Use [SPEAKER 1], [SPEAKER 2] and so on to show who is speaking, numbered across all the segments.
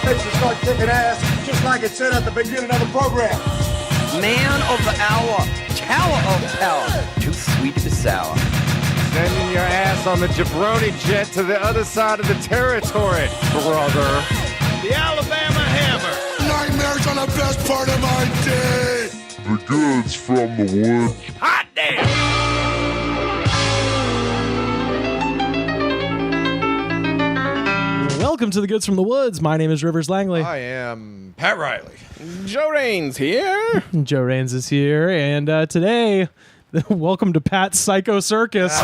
[SPEAKER 1] Makes you start kicking ass, just like it said at the beginning of the program.
[SPEAKER 2] Man of the hour, tower of power, too sweet to be sour.
[SPEAKER 3] Sending your ass on the jabroni jet to the other side of the territory, brother.
[SPEAKER 4] The Alabama Hammer.
[SPEAKER 1] Nightmares are the best part of my day.
[SPEAKER 5] The goods from the wood.
[SPEAKER 4] Hot damn.
[SPEAKER 6] Welcome to the Goods from the Woods. My name is Rivers Langley.
[SPEAKER 3] I am Pat Riley.
[SPEAKER 4] Joe Raines here.
[SPEAKER 6] Joe Raines is here, and today, welcome to Pat's Psycho Circus.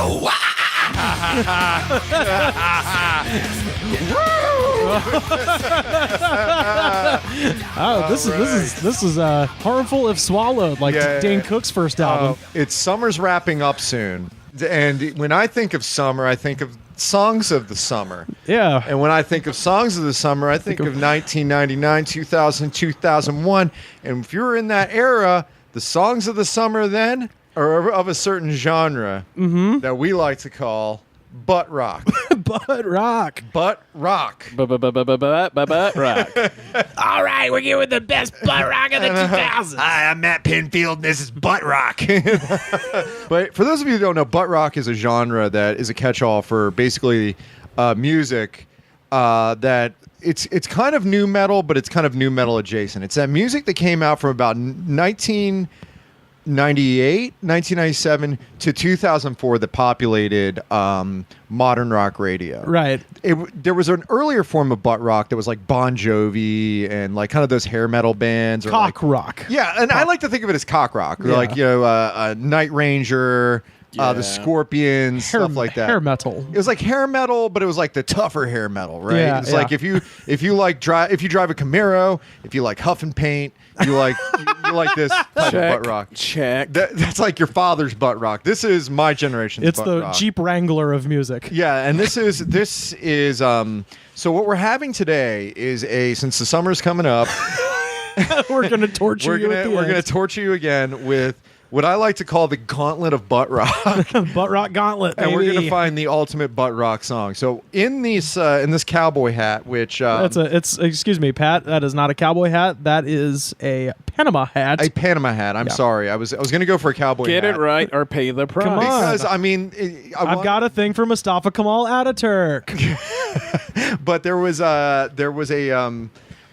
[SPEAKER 6] This is harmful if swallowed, like Dane Cook's first album.
[SPEAKER 3] It's summer's wrapping up soon, and when I think of summer, I think of songs of the summer.
[SPEAKER 6] Yeah.
[SPEAKER 3] And when I think of songs of the summer, I think of 1999, 2000, 2001. And if you were in that era, the songs of the summer then are of a certain genre that we like to call butt rock.
[SPEAKER 6] Butt rock.
[SPEAKER 3] Butt rock.
[SPEAKER 4] Butt rock. All right, we're here with the best butt rock of the 2000s.
[SPEAKER 3] Hi, I'm Matt Pinfield, and this is butt rock. But for those of you who don't know, butt rock is a genre that is a catch-all for basically music that it's kind of new metal, but it's kind of new metal adjacent. It's that music that came out from about 1997 to 2004 that populated modern rock radio.
[SPEAKER 6] Right.
[SPEAKER 3] There was an earlier form of butt rock that was like Bon Jovi and like kind of those hair metal bands. Or
[SPEAKER 6] Cock
[SPEAKER 3] like,
[SPEAKER 6] rock.
[SPEAKER 3] Yeah, and I like to think of it as cock rock.
[SPEAKER 6] Yeah.
[SPEAKER 3] Like, Night Ranger, the Scorpions, stuff like that.
[SPEAKER 6] Hair metal.
[SPEAKER 3] It was like hair metal, but it was like the tougher hair metal, right?
[SPEAKER 6] Yeah,
[SPEAKER 3] It's like if you drive a Camaro, if you like huff and paint, you like this type of butt rock.
[SPEAKER 4] Check.
[SPEAKER 3] That's like your father's butt rock. This is my generation's
[SPEAKER 6] It's
[SPEAKER 3] butt
[SPEAKER 6] the
[SPEAKER 3] rock.
[SPEAKER 6] Jeep Wrangler of music.
[SPEAKER 3] Yeah, and this is so what we're having today is since the summer's coming up,
[SPEAKER 6] We're going to torture
[SPEAKER 3] we're
[SPEAKER 6] you at the
[SPEAKER 3] gonna
[SPEAKER 6] end.
[SPEAKER 3] torture you again with what I like to call the gauntlet of butt rock.
[SPEAKER 6] Butt rock gauntlet,
[SPEAKER 3] And we're
[SPEAKER 6] baby.
[SPEAKER 3] going to find the ultimate butt rock song. So in this cowboy hat, which
[SPEAKER 6] excuse me, Pat, that is not a cowboy hat. That is a Panama hat.
[SPEAKER 3] a Panama hat. I'm sorry, I was going to go for a cowboy
[SPEAKER 4] Get
[SPEAKER 3] hat.
[SPEAKER 4] it right or pay the price.
[SPEAKER 6] Come on.
[SPEAKER 3] Because I mean,
[SPEAKER 6] I've got a thing for Mustafa Kemal Ataturk.
[SPEAKER 3] but there was a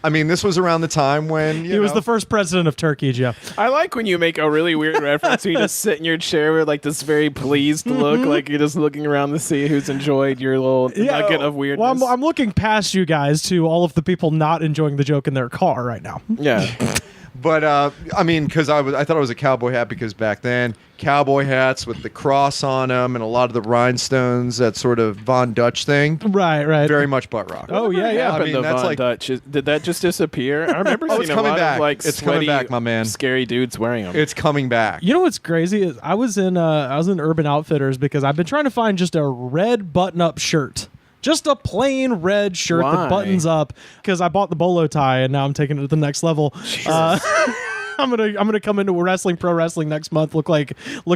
[SPEAKER 3] this was around the time when
[SPEAKER 6] He was the first president of Turkey, Jeff.
[SPEAKER 4] I like when you make a really weird reference. You just sit in your chair with like this very pleased look, like you're just looking around to see who's enjoyed your little nugget of weirdness.
[SPEAKER 6] Well, I'm looking past you guys to all of the people not enjoying the joke in their car right now.
[SPEAKER 4] Yeah.
[SPEAKER 3] But because I thought it was a cowboy hat because back then cowboy hats with the cross on them and a lot of the rhinestones, that sort of Von Dutch thing,
[SPEAKER 6] Right.
[SPEAKER 3] very much butt rock.
[SPEAKER 6] Oh, yeah.
[SPEAKER 4] Happened
[SPEAKER 3] I mean,
[SPEAKER 4] to
[SPEAKER 3] that's
[SPEAKER 4] Von
[SPEAKER 3] like-
[SPEAKER 4] Dutch. Did that just disappear? I remember seeing
[SPEAKER 3] it's
[SPEAKER 4] a
[SPEAKER 3] coming
[SPEAKER 4] lot
[SPEAKER 3] back.
[SPEAKER 4] of like
[SPEAKER 3] It's coming
[SPEAKER 4] sweaty,
[SPEAKER 3] back, my man.
[SPEAKER 4] scary dudes wearing them.
[SPEAKER 3] It's coming back.
[SPEAKER 6] You know what's crazy is I was in Urban Outfitters because I've been trying to find just a red button-up shirt. Just a plain red shirt
[SPEAKER 4] Why?
[SPEAKER 6] that buttons up because I bought the bolo tie and now I'm taking it to the next level. I'm gonna come into pro wrestling next month looking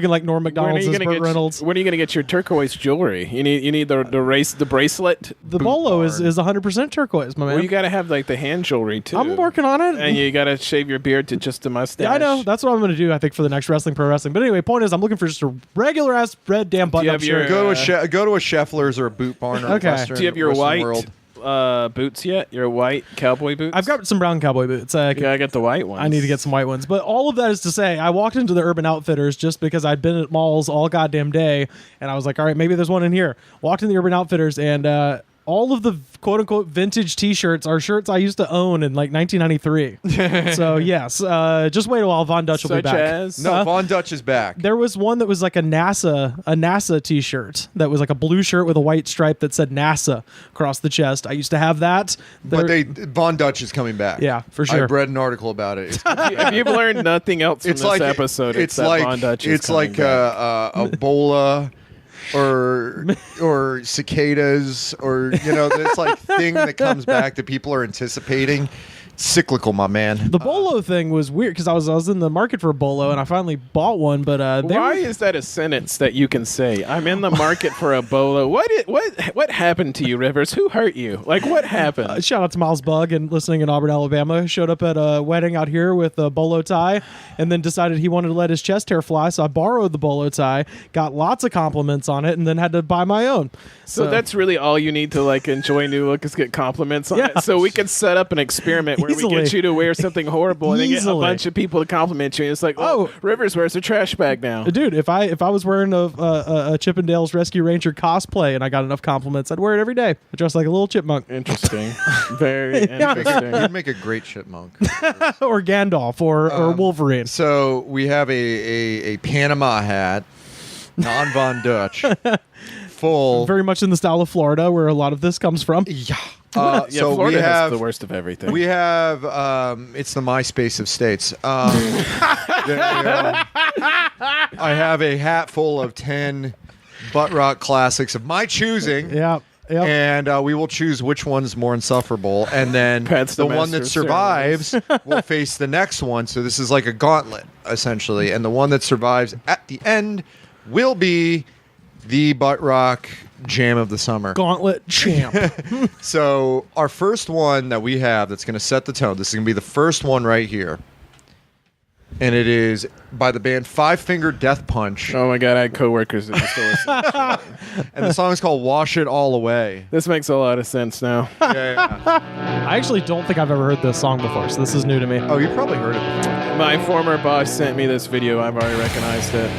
[SPEAKER 6] like Norm Macdonald's as Burt Reynolds.
[SPEAKER 4] When are you gonna get your turquoise jewelry? You need the bracelet.
[SPEAKER 6] The bolo is 100% turquoise, my man.
[SPEAKER 4] Well, you gotta have like the hand jewelry too.
[SPEAKER 6] I'm working on it.
[SPEAKER 4] And you gotta shave your beard to just a mustache.
[SPEAKER 6] Yeah, I know. That's what I'm going to do, I think, for the next pro wrestling. But anyway, point is, I'm looking for just a regular-ass red damn button-up
[SPEAKER 4] have your-
[SPEAKER 6] shirt.
[SPEAKER 3] Go to a Scheffler's or a Boot Barn or
[SPEAKER 6] Okay.
[SPEAKER 3] a Western.
[SPEAKER 4] Do you have your
[SPEAKER 3] Western
[SPEAKER 4] white
[SPEAKER 3] World.
[SPEAKER 4] boots yet? Your white cowboy boots?
[SPEAKER 6] I've got some brown cowboy boots.
[SPEAKER 4] Yeah, I got the white ones.
[SPEAKER 6] I need to get some white ones. But all of that is to say, I walked into the Urban Outfitters just because I'd been at malls all goddamn day, and I was like, all right, maybe there's one in here. Walked in the Urban Outfitters, and all of the quote-unquote vintage T-shirts are shirts I used to own in like 1993. So yes, just wait a while. Von Dutch will be
[SPEAKER 4] Such
[SPEAKER 6] back.
[SPEAKER 4] as?
[SPEAKER 3] No, Von Dutch is back.
[SPEAKER 6] There was one that was like a NASA T-shirt that was like a blue shirt with a white stripe that said NASA across the chest. I used to have that.
[SPEAKER 3] But Von Dutch is coming back.
[SPEAKER 6] Yeah, for sure.
[SPEAKER 3] I read an article about it.
[SPEAKER 4] If you've learned nothing else from this episode, it's that Von Dutch is coming back.
[SPEAKER 3] Ebola or cicadas or this like thing that comes back that people are anticipating. cyclical, my man.
[SPEAKER 6] The bolo thing was weird because I was in the market for a bolo and I finally bought one, but
[SPEAKER 4] Why is that a sentence that you can say? I'm in the market for a bolo. What happened to you, Rivers? Who hurt you? Like, what happened?
[SPEAKER 6] shout out to Miles Bug and listening in Auburn, Alabama. Showed up at a wedding out here with a bolo tie and then decided he wanted to let his chest hair fly, so I borrowed the bolo tie, got lots of compliments on it, and then had to buy my own.
[SPEAKER 4] So that's really all you need to like enjoy New Look is get compliments on
[SPEAKER 6] Yeah.
[SPEAKER 4] it. So we can set up an experiment where we
[SPEAKER 6] Easily.
[SPEAKER 4] get you to wear something horrible and then get a
[SPEAKER 6] Easily.
[SPEAKER 4] bunch of people to compliment you. And it's like, oh, Rivers wears a trash bag now.
[SPEAKER 6] Dude, if I was wearing a Chippendales Rescue Ranger cosplay and I got enough compliments, I'd wear it every day. I dress like a little chipmunk
[SPEAKER 4] Interesting. Very interesting.
[SPEAKER 3] You'd make a great chipmunk.
[SPEAKER 6] or Gandalf or Wolverine.
[SPEAKER 3] So we have a Panama hat, non-Von Dutch, full.
[SPEAKER 6] Very much in the style of Florida, where a lot of this comes from.
[SPEAKER 3] Yeah.
[SPEAKER 4] Yeah,
[SPEAKER 3] So
[SPEAKER 4] Florida
[SPEAKER 3] we
[SPEAKER 4] has
[SPEAKER 3] have
[SPEAKER 4] the worst of everything.
[SPEAKER 3] We have it's the MySpace of states. I have a hat full of 10 butt rock classics of my choosing.
[SPEAKER 6] Yeah. Yep.
[SPEAKER 3] And we will choose which one's more insufferable, and then
[SPEAKER 4] Pat's
[SPEAKER 3] the
[SPEAKER 4] the
[SPEAKER 3] one that
[SPEAKER 4] master of
[SPEAKER 3] survives will face the next one. So this is like a gauntlet, essentially, and the one that survives at the end will be the butt rock jam of the summer.
[SPEAKER 6] Gauntlet champ.
[SPEAKER 3] So our first one that we have that's going to set the tone. This is going to be the first one right here, and it is by the band Five Finger Death Punch,
[SPEAKER 4] Oh my god, I had coworkers that used to listen.
[SPEAKER 3] and the song is called "Wash It All Away."
[SPEAKER 4] This makes a lot of sense now.
[SPEAKER 3] Yeah.
[SPEAKER 6] I actually don't think I've ever heard this song before, so this is new to me.
[SPEAKER 3] Oh, you probably heard it before.
[SPEAKER 4] My former boss sent me this video. I've already recognized it.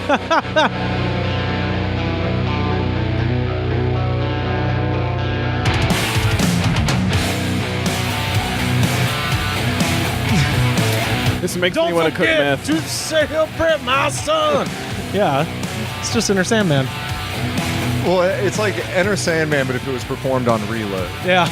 [SPEAKER 4] This makes me want to cook meth.
[SPEAKER 6] to celebrate my son. Yeah, it's just Inner Sandman.
[SPEAKER 3] Well, it's like Enter Sandman, but if it was performed on Reload.
[SPEAKER 6] Yeah.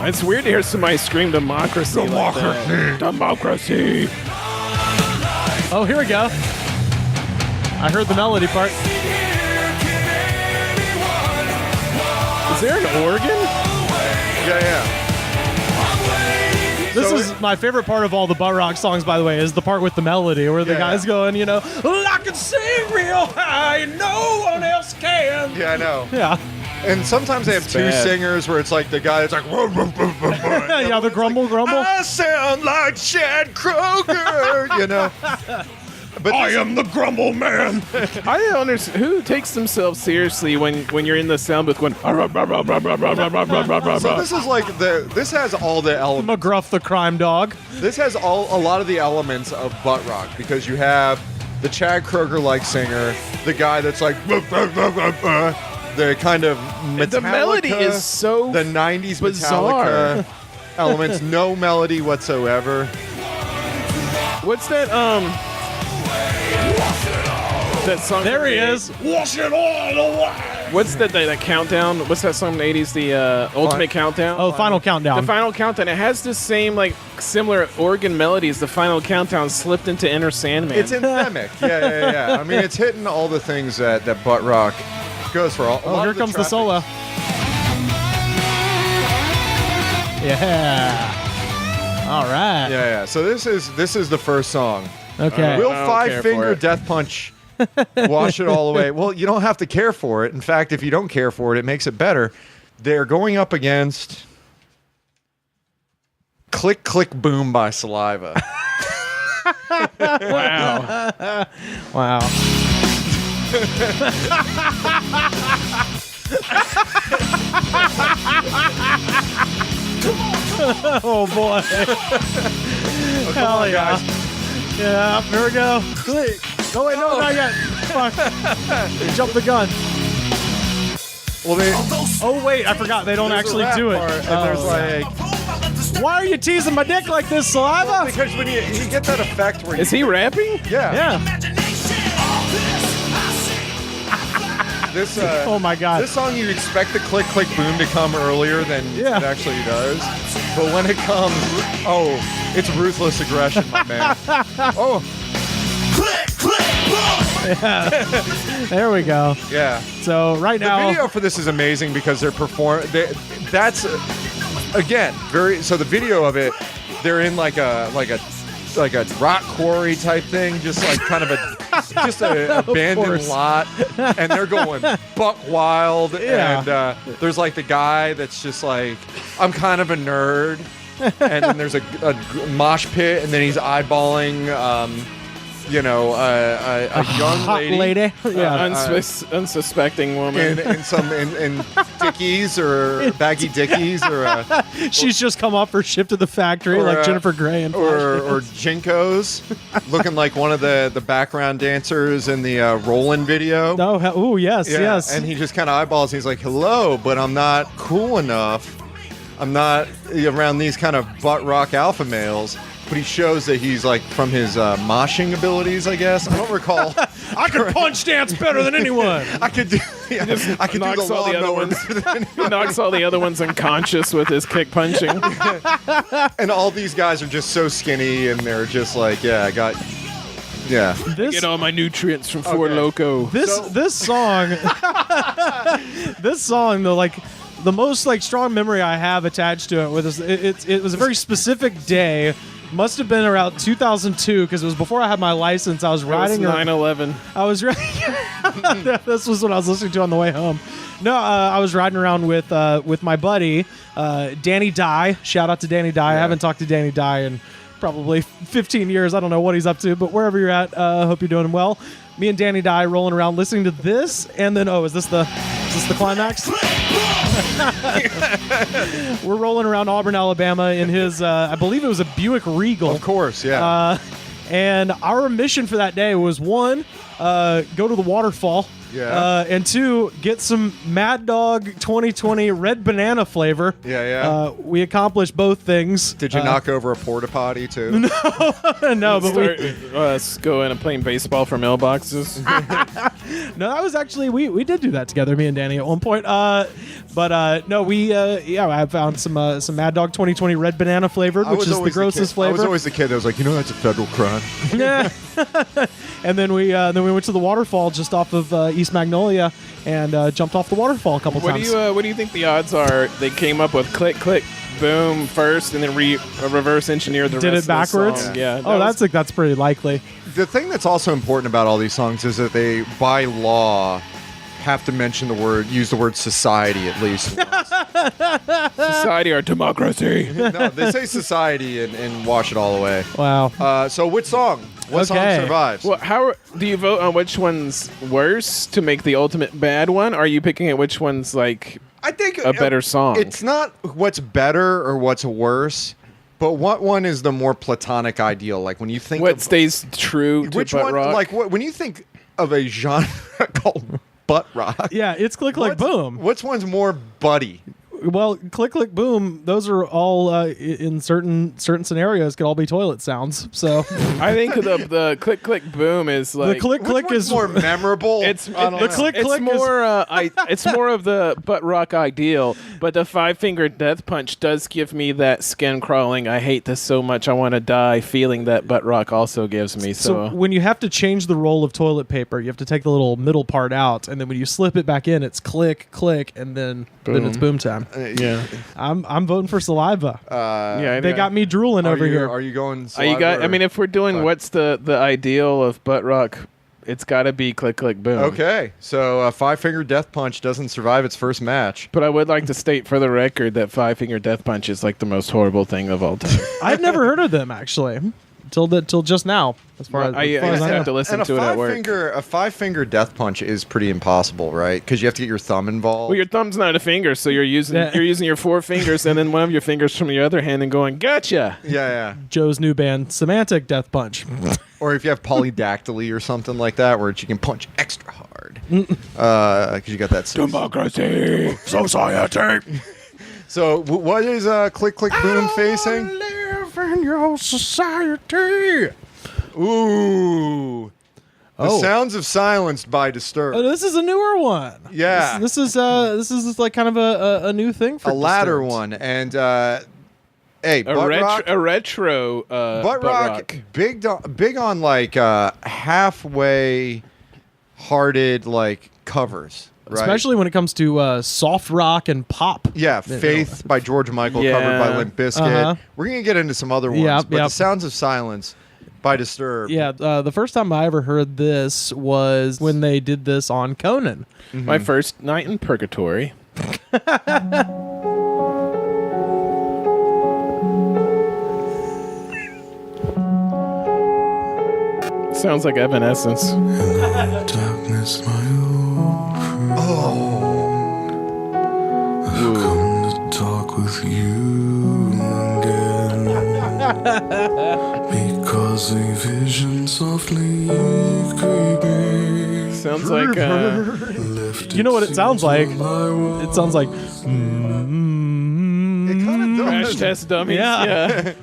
[SPEAKER 4] It's weird to hear somebody scream democracy. Like that. Democracy.
[SPEAKER 6] Oh, here we go. I heard the melody part.
[SPEAKER 4] Is there an organ?
[SPEAKER 3] Yeah.
[SPEAKER 6] This
[SPEAKER 3] So
[SPEAKER 6] is my favorite part of all the butt rock songs, by the way, is the part with the melody where the
[SPEAKER 3] Yeah.
[SPEAKER 6] guy's going, you know, I can sing real high, no one else can.
[SPEAKER 3] Yeah, I know.
[SPEAKER 6] Yeah.
[SPEAKER 3] And sometimes they have two
[SPEAKER 4] bad.
[SPEAKER 3] singers where it's like the guy that's like,
[SPEAKER 6] Yeah, the grumble.
[SPEAKER 3] I sound like Chad Kroger, you know. But I am the grumble man.
[SPEAKER 4] I don't understand who takes themselves seriously when you're in the sound booth going.
[SPEAKER 3] So this is like this has all the elements.
[SPEAKER 6] McGruff the crime dog.
[SPEAKER 3] This has a lot of the elements of butt rock because you have the Chad Kroger like singer, the guy that's like the kind of Metallica,
[SPEAKER 4] The melody is so
[SPEAKER 3] the 90s
[SPEAKER 4] bizarre.
[SPEAKER 3] Metallica elements, no melody whatsoever.
[SPEAKER 4] What's that? That song.
[SPEAKER 6] There he is.
[SPEAKER 1] Wash it all away.
[SPEAKER 4] What's that countdown? What's that song in the 80s? The Ultimate Countdown?
[SPEAKER 6] Oh, Final
[SPEAKER 4] The
[SPEAKER 6] Countdown.
[SPEAKER 4] Final Countdown. It has the same, like, similar organ melodies. The Final Countdown slipped into Inner Sandman.
[SPEAKER 3] It's endemic. Yeah. I mean, it's hitting all the things that butt rock goes for.
[SPEAKER 6] Oh, here comes the solo. Yeah. All right.
[SPEAKER 3] Yeah. So this is the first song.
[SPEAKER 6] Okay.
[SPEAKER 3] Will
[SPEAKER 4] I don't
[SPEAKER 3] Five
[SPEAKER 4] care
[SPEAKER 3] Finger
[SPEAKER 4] for it.
[SPEAKER 3] Death Punch wash it all away? Well, you don't have to care for it. In fact, if you don't care for it, it makes it better. They're going up against Click Click Boom by Saliva.
[SPEAKER 4] wow.
[SPEAKER 6] Wow. Oh boy. Hell yeah. Yeah, here we go. Click. Oh wait, no, not yet. Fuck. Jump the gun.
[SPEAKER 3] Well, they,
[SPEAKER 6] Oh wait, I forgot. They don't
[SPEAKER 3] there's a
[SPEAKER 6] actually
[SPEAKER 3] rap
[SPEAKER 6] do it.
[SPEAKER 3] part, and
[SPEAKER 6] Oh.
[SPEAKER 3] there's like
[SPEAKER 6] Why are you teasing my dick like this, Saliva?
[SPEAKER 3] because when you get that effect where
[SPEAKER 4] Is he rapping?
[SPEAKER 6] Yeah.
[SPEAKER 3] this
[SPEAKER 6] Oh my god.
[SPEAKER 3] this song you expect the click click boom to come earlier than
[SPEAKER 6] Yeah.
[SPEAKER 3] it actually does. But when it comes, it's ruthless aggression, my man. Oh,
[SPEAKER 6] There we go.
[SPEAKER 3] yeah.
[SPEAKER 6] So right
[SPEAKER 3] The
[SPEAKER 6] now,
[SPEAKER 3] video for this is amazing because they're that's again very. So the video of it, they're in like a rock quarry type thing, just like kind of a abandoned
[SPEAKER 6] course.
[SPEAKER 3] lot, and they're going buck wild.
[SPEAKER 6] Yeah.
[SPEAKER 3] And there's like the guy that's just like, I'm kind of a nerd, and then there's a mosh pit, and then he's eyeballing. A young
[SPEAKER 6] hot lady. Yeah.
[SPEAKER 4] Unsuspecting woman.
[SPEAKER 3] in Dickies or baggy Dickies or
[SPEAKER 6] She's just come off her shift to the factory
[SPEAKER 3] Or,
[SPEAKER 6] like
[SPEAKER 3] uh,
[SPEAKER 6] Jennifer Grey and
[SPEAKER 3] or Jinkos, looking like one of the background dancers in the Roland video.
[SPEAKER 6] Oh, yes,
[SPEAKER 3] Yeah,
[SPEAKER 6] yes.
[SPEAKER 3] and he just kind of eyeballs. He's like, "Hello, but I'm not cool enough. I'm not around these kind of butt rock alpha males." But he shows that he's like from his moshing abilities, I guess. I don't recall.
[SPEAKER 6] I can punch dance better than anyone.
[SPEAKER 3] I could do. Yeah, I could do
[SPEAKER 4] knocks
[SPEAKER 3] the
[SPEAKER 4] all the other
[SPEAKER 3] lawnmower
[SPEAKER 4] ones.
[SPEAKER 3] better than
[SPEAKER 4] He knocks all the other ones unconscious with his kick punching.
[SPEAKER 3] And all these guys are just so skinny, and they're just like, yeah, I got. Yeah.
[SPEAKER 6] This
[SPEAKER 4] Get all my nutrients from Ford
[SPEAKER 3] Okay.
[SPEAKER 4] Loco.
[SPEAKER 6] this song this song though, like the most like strong memory I have attached to it with it was a very specific day. Must have been around 2002 because it was before I had my license. I was
[SPEAKER 4] It was
[SPEAKER 6] riding
[SPEAKER 4] 9/11.
[SPEAKER 6] I was this was what I was listening to on the way home. No, I was riding around with my buddy Danny Dye. Shout out to Danny Dye. I haven't talked to Danny Dye in probably 15 years. I don't know what he's up to, but wherever you're at, hope you're doing well. Me and Danny Dye rolling around listening to this, and then is this the climax? We're rolling around Auburn, Alabama in his I believe it was a Buick Regal.
[SPEAKER 3] Of course, yeah.
[SPEAKER 6] And our mission for that day was one, go to the waterfall.
[SPEAKER 3] Yeah.
[SPEAKER 6] And two, get some Mad Dog 2020 red banana flavor.
[SPEAKER 3] Yeah.
[SPEAKER 6] We accomplished both things.
[SPEAKER 3] Did you knock over a porta potty too?
[SPEAKER 6] No, but
[SPEAKER 4] Us going and playing baseball for mailboxes.
[SPEAKER 6] no, that was actually we did do that together, me and Danny at one point. No, we I found some Mad Dog 2020 red banana flavored, which is the grossest flavor.
[SPEAKER 3] I was always the kid that was like, that's a federal crime.
[SPEAKER 6] Yeah. And then we went to the waterfall just off of East Magnolia and jumped off the waterfall a couple times.
[SPEAKER 4] What do you think the odds are? They came up with click click boom first, and then reverse engineered the
[SPEAKER 6] Did
[SPEAKER 4] rest
[SPEAKER 6] it backwards?
[SPEAKER 4] Of the song. Yeah.
[SPEAKER 6] Oh, that's pretty likely.
[SPEAKER 3] The thing that's also important about all these songs is that they, by law, have to use the word society at least once.
[SPEAKER 4] Society or democracy.
[SPEAKER 3] No, they say society and wash it all away.
[SPEAKER 6] Wow.
[SPEAKER 3] So which song? What song
[SPEAKER 6] Okay.
[SPEAKER 3] survives?
[SPEAKER 4] Well, how do you vote on which one's worse to make the ultimate bad one? Or are you picking at which one's like
[SPEAKER 3] I think
[SPEAKER 4] a better song?
[SPEAKER 3] It's not what's better or what's worse, but what one is the more platonic ideal? Like when you think
[SPEAKER 4] what
[SPEAKER 3] of,
[SPEAKER 4] stays true to
[SPEAKER 3] which
[SPEAKER 4] butt
[SPEAKER 3] one?
[SPEAKER 4] rock?
[SPEAKER 3] Like when you think of a genre called butt rock.
[SPEAKER 6] Yeah, it's click click boom.
[SPEAKER 3] Which one's more buddy?
[SPEAKER 6] Well, click click boom. Those are all in certain scenarios could all be toilet sounds. So
[SPEAKER 4] I think the click click boom is like
[SPEAKER 6] the click
[SPEAKER 3] Which
[SPEAKER 6] click
[SPEAKER 3] one's
[SPEAKER 6] is
[SPEAKER 3] more memorable?
[SPEAKER 4] It's
[SPEAKER 3] I don't
[SPEAKER 6] the
[SPEAKER 3] know.
[SPEAKER 6] click
[SPEAKER 4] it's
[SPEAKER 6] click
[SPEAKER 4] more it's more of the butt rock ideal, but the 5-finger death punch does give me that skin crawling. I hate this so much. I want to die. Feeling that butt rock also gives me.
[SPEAKER 6] So when you have to change the roll of toilet paper, you have to take the little middle part out, and then when you slip it back in, it's click click, and then it's boom time.
[SPEAKER 4] yeah,
[SPEAKER 6] I'm voting for saliva.
[SPEAKER 4] yeah.
[SPEAKER 6] They got me drooling over here.
[SPEAKER 3] Are you going?
[SPEAKER 4] Are you got?
[SPEAKER 3] saliva
[SPEAKER 4] I mean, if we're doing
[SPEAKER 3] Fine.
[SPEAKER 4] what's the ideal of butt rock, it's got to be click click boom.
[SPEAKER 3] Okay, so 5-finger death punch doesn't survive its first match.
[SPEAKER 4] But I would like to state for the record that 5-finger death punch is like the most horrible thing of all time.
[SPEAKER 6] I'd never heard of them actually till just now. As far as
[SPEAKER 4] I
[SPEAKER 6] I
[SPEAKER 4] just
[SPEAKER 6] know.
[SPEAKER 4] have to listen to it at work.
[SPEAKER 3] A 5-finger death punch is pretty impossible, right? Because you have to get your thumb involved.
[SPEAKER 4] Well, your thumb's not a finger, so you're using your 4 fingers and then one of your fingers from your other hand and going, gotcha.
[SPEAKER 3] yeah.
[SPEAKER 6] Joe's new band, Semantic Death Punch.
[SPEAKER 3] Or if you have polydactyly or something like that, where you can punch extra hard, because you got that.
[SPEAKER 4] Democracy.
[SPEAKER 1] Society.
[SPEAKER 3] So what is click click boom facing?
[SPEAKER 6] Live in your society.
[SPEAKER 3] Ooh. The
[SPEAKER 6] Oh.
[SPEAKER 3] Sounds of Silence by Disturbed.
[SPEAKER 6] Oh, this is a newer one.
[SPEAKER 3] Yeah.
[SPEAKER 6] This is like kind of a new thing for
[SPEAKER 3] A latter
[SPEAKER 6] Disturbed.
[SPEAKER 3] one. And Hey, butt rock.
[SPEAKER 4] A retro
[SPEAKER 3] Butt rock, big on like halfway hearted like covers, right?
[SPEAKER 6] Especially when it comes to soft rock and pop.
[SPEAKER 3] Yeah, Faith by George Michael, covered by Limp Bizkit. We're gonna get into some other ones, but the Sounds of Silence by Disturbed.
[SPEAKER 6] Yeah, the first time I ever heard this was when they did this on Conan.
[SPEAKER 4] My first night in purgatory. Sounds like Evanescence.
[SPEAKER 5] Darkness, my old friend. I've come to talk with you again. Because a vision softly creeping.
[SPEAKER 4] Sounds like
[SPEAKER 6] You know what it sounds like? It sounds like
[SPEAKER 3] It kind of
[SPEAKER 4] Crash
[SPEAKER 3] does.
[SPEAKER 4] Test Dummies.
[SPEAKER 6] Yeah.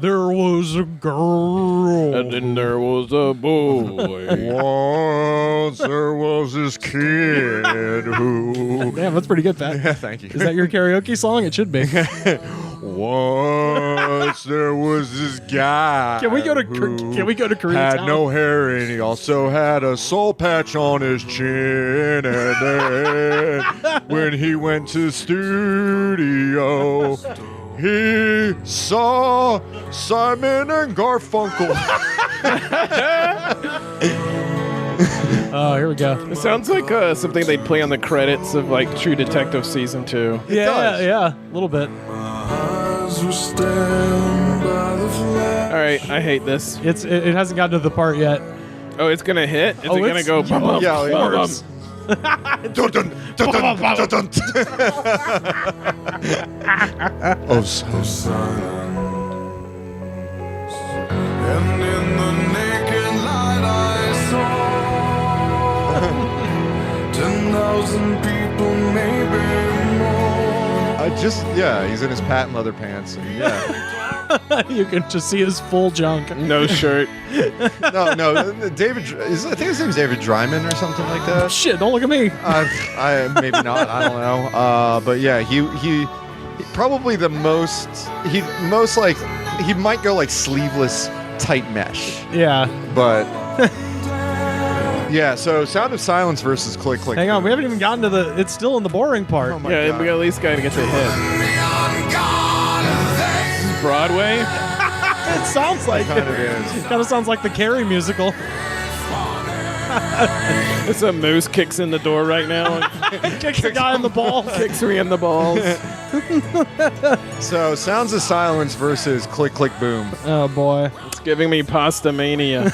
[SPEAKER 6] There was a girl.
[SPEAKER 4] And then there was a boy.
[SPEAKER 3] Once there was this kid who.
[SPEAKER 6] Damn, that's pretty good, Pat.
[SPEAKER 3] Yeah, thank you.
[SPEAKER 6] Is that your karaoke song? It should be.
[SPEAKER 3] Once there was this guy.
[SPEAKER 6] Can we go to
[SPEAKER 3] who
[SPEAKER 6] Koreatown?
[SPEAKER 3] had no hair and he also had a soul patch on his chin. And then when he went to the studio, he saw Simon and Garfunkel.
[SPEAKER 6] Oh, here we go.
[SPEAKER 4] It sounds like something they'd play on the credits of like True Detective Season 2.
[SPEAKER 6] Yeah,
[SPEAKER 3] does.
[SPEAKER 6] yeah, a little bit.
[SPEAKER 5] Eyes were staring by the flag.
[SPEAKER 4] All right, I hate this.
[SPEAKER 6] It hasn't gotten to the part yet.
[SPEAKER 4] Oh, it's gonna hit. Is it gonna
[SPEAKER 6] it's-
[SPEAKER 4] go? Bum, bum,
[SPEAKER 3] Yeah, it
[SPEAKER 4] bum, bum.
[SPEAKER 3] works. Dun, dun, dun, dun, dun, dun.
[SPEAKER 5] Of silence. And in the naked light I saw 10,000 people, maybe more.
[SPEAKER 3] He's in his patent leather pants. And
[SPEAKER 6] You can just see his full junk.
[SPEAKER 4] No shirt.
[SPEAKER 3] no, David. I think his name's David Dryman or something like that.
[SPEAKER 6] Shit, don't look at me.
[SPEAKER 3] I maybe not. I don't know. But yeah, he probably the most. He might go like sleeveless tight mesh,
[SPEAKER 6] Yeah.
[SPEAKER 3] but. Yeah, so Sound of Silence versus Click Click.
[SPEAKER 6] Hang on, we haven't even gotten to the. It's still in the boring part.
[SPEAKER 3] Oh my
[SPEAKER 4] Yeah,
[SPEAKER 3] God.
[SPEAKER 4] we at least gotta get the hit. This is Broadway.
[SPEAKER 6] It sounds like
[SPEAKER 3] Kind of is.
[SPEAKER 6] Kind of sounds like the Carrie musical.
[SPEAKER 4] It's a moose kicks in the door right now.
[SPEAKER 6] Kicks the guy in the ball.
[SPEAKER 4] Kicks me in the balls.
[SPEAKER 3] So Sounds of Silence versus Click Click Boom.
[SPEAKER 6] Oh boy.
[SPEAKER 4] It's giving me pasta mania.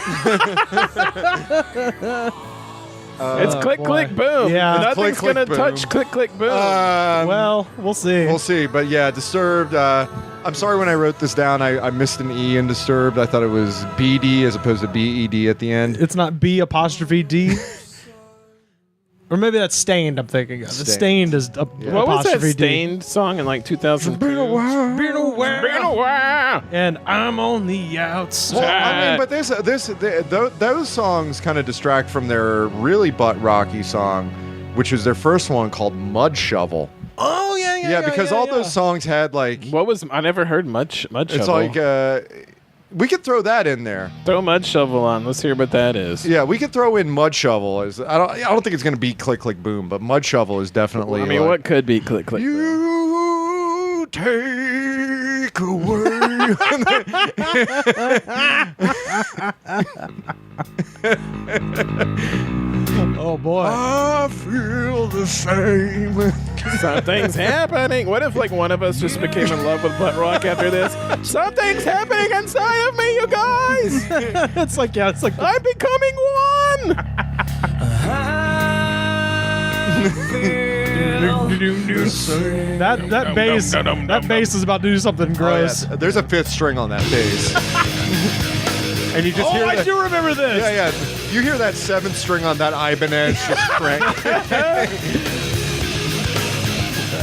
[SPEAKER 4] It's click,
[SPEAKER 6] boy.
[SPEAKER 4] click, boom.
[SPEAKER 6] Yeah.
[SPEAKER 4] Nothing's
[SPEAKER 3] Click,
[SPEAKER 4] gonna
[SPEAKER 3] click,
[SPEAKER 4] touch
[SPEAKER 3] boom.
[SPEAKER 4] click, click, boom.
[SPEAKER 6] Well, we'll see.
[SPEAKER 3] We'll see, but yeah, Disturbed. I'm sorry when I wrote this down, I missed an E in Disturbed. I thought it was BD as opposed to BED at the end.
[SPEAKER 6] It's not B apostrophe D. Or maybe that's Stained, I'm thinking of. It's
[SPEAKER 3] Stained.
[SPEAKER 6] Stained is a
[SPEAKER 4] what was that
[SPEAKER 6] apostrophe D.
[SPEAKER 4] Stained song in like 2002?
[SPEAKER 6] Been a while.
[SPEAKER 4] Been a while.
[SPEAKER 6] And I'm on the outside.
[SPEAKER 3] Well, I mean, but those songs kind of distract from their really butt rocky song, which was their first one called Mud Shovel.
[SPEAKER 6] Oh, yeah.
[SPEAKER 3] Yeah, because all those songs had like
[SPEAKER 4] What was I never heard Mud Shovel.
[SPEAKER 3] it's like we could throw that in there.
[SPEAKER 4] Throw Mud Shovel on. Let's hear what that is.
[SPEAKER 3] Yeah, we could throw in Mud Shovel as I don't think it's going to beat Click Click Boom, but Mud Shovel is definitely.
[SPEAKER 4] I mean,
[SPEAKER 3] like,
[SPEAKER 4] what could be click, click, boom?
[SPEAKER 3] You take away.
[SPEAKER 6] Oh, boy.
[SPEAKER 3] I feel the same.
[SPEAKER 4] Something's happening. What if like one of us just became in love with butt rock after this? Something's happening inside of me, you guys.
[SPEAKER 6] It's like, yeah, it's like.
[SPEAKER 4] I'm becoming one.
[SPEAKER 6] That bass is about to do something gross.
[SPEAKER 3] Oh, yeah. There's a fifth string on that bass. And you just hear
[SPEAKER 6] I
[SPEAKER 3] that.
[SPEAKER 6] do remember this.
[SPEAKER 3] Yeah. You hear that seventh string on that Ibanez just crank.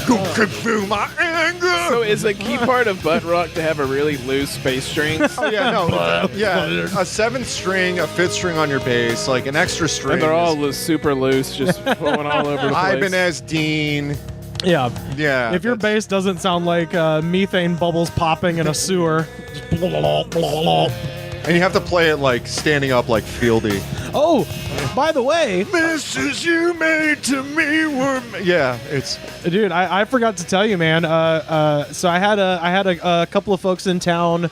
[SPEAKER 3] Go consume my anger.
[SPEAKER 4] So is a key part of butt rock to have a really loose bass string?
[SPEAKER 3] Oh yeah, no, yeah, a seventh string, a fifth string on your bass, like an extra string.
[SPEAKER 4] And they're all super loose, just flowing all over the place.
[SPEAKER 3] Ibanez, Dean,
[SPEAKER 6] Yeah.
[SPEAKER 3] Yeah.
[SPEAKER 6] If your bass doesn't sound like methane bubbles popping in a sewer.
[SPEAKER 3] And you have to play it like standing up like Fieldy.
[SPEAKER 6] Oh, by the way,
[SPEAKER 3] Misses you made to me were. Yeah, it's.
[SPEAKER 6] dude, I forgot to tell you, man. So I had a couple of folks in town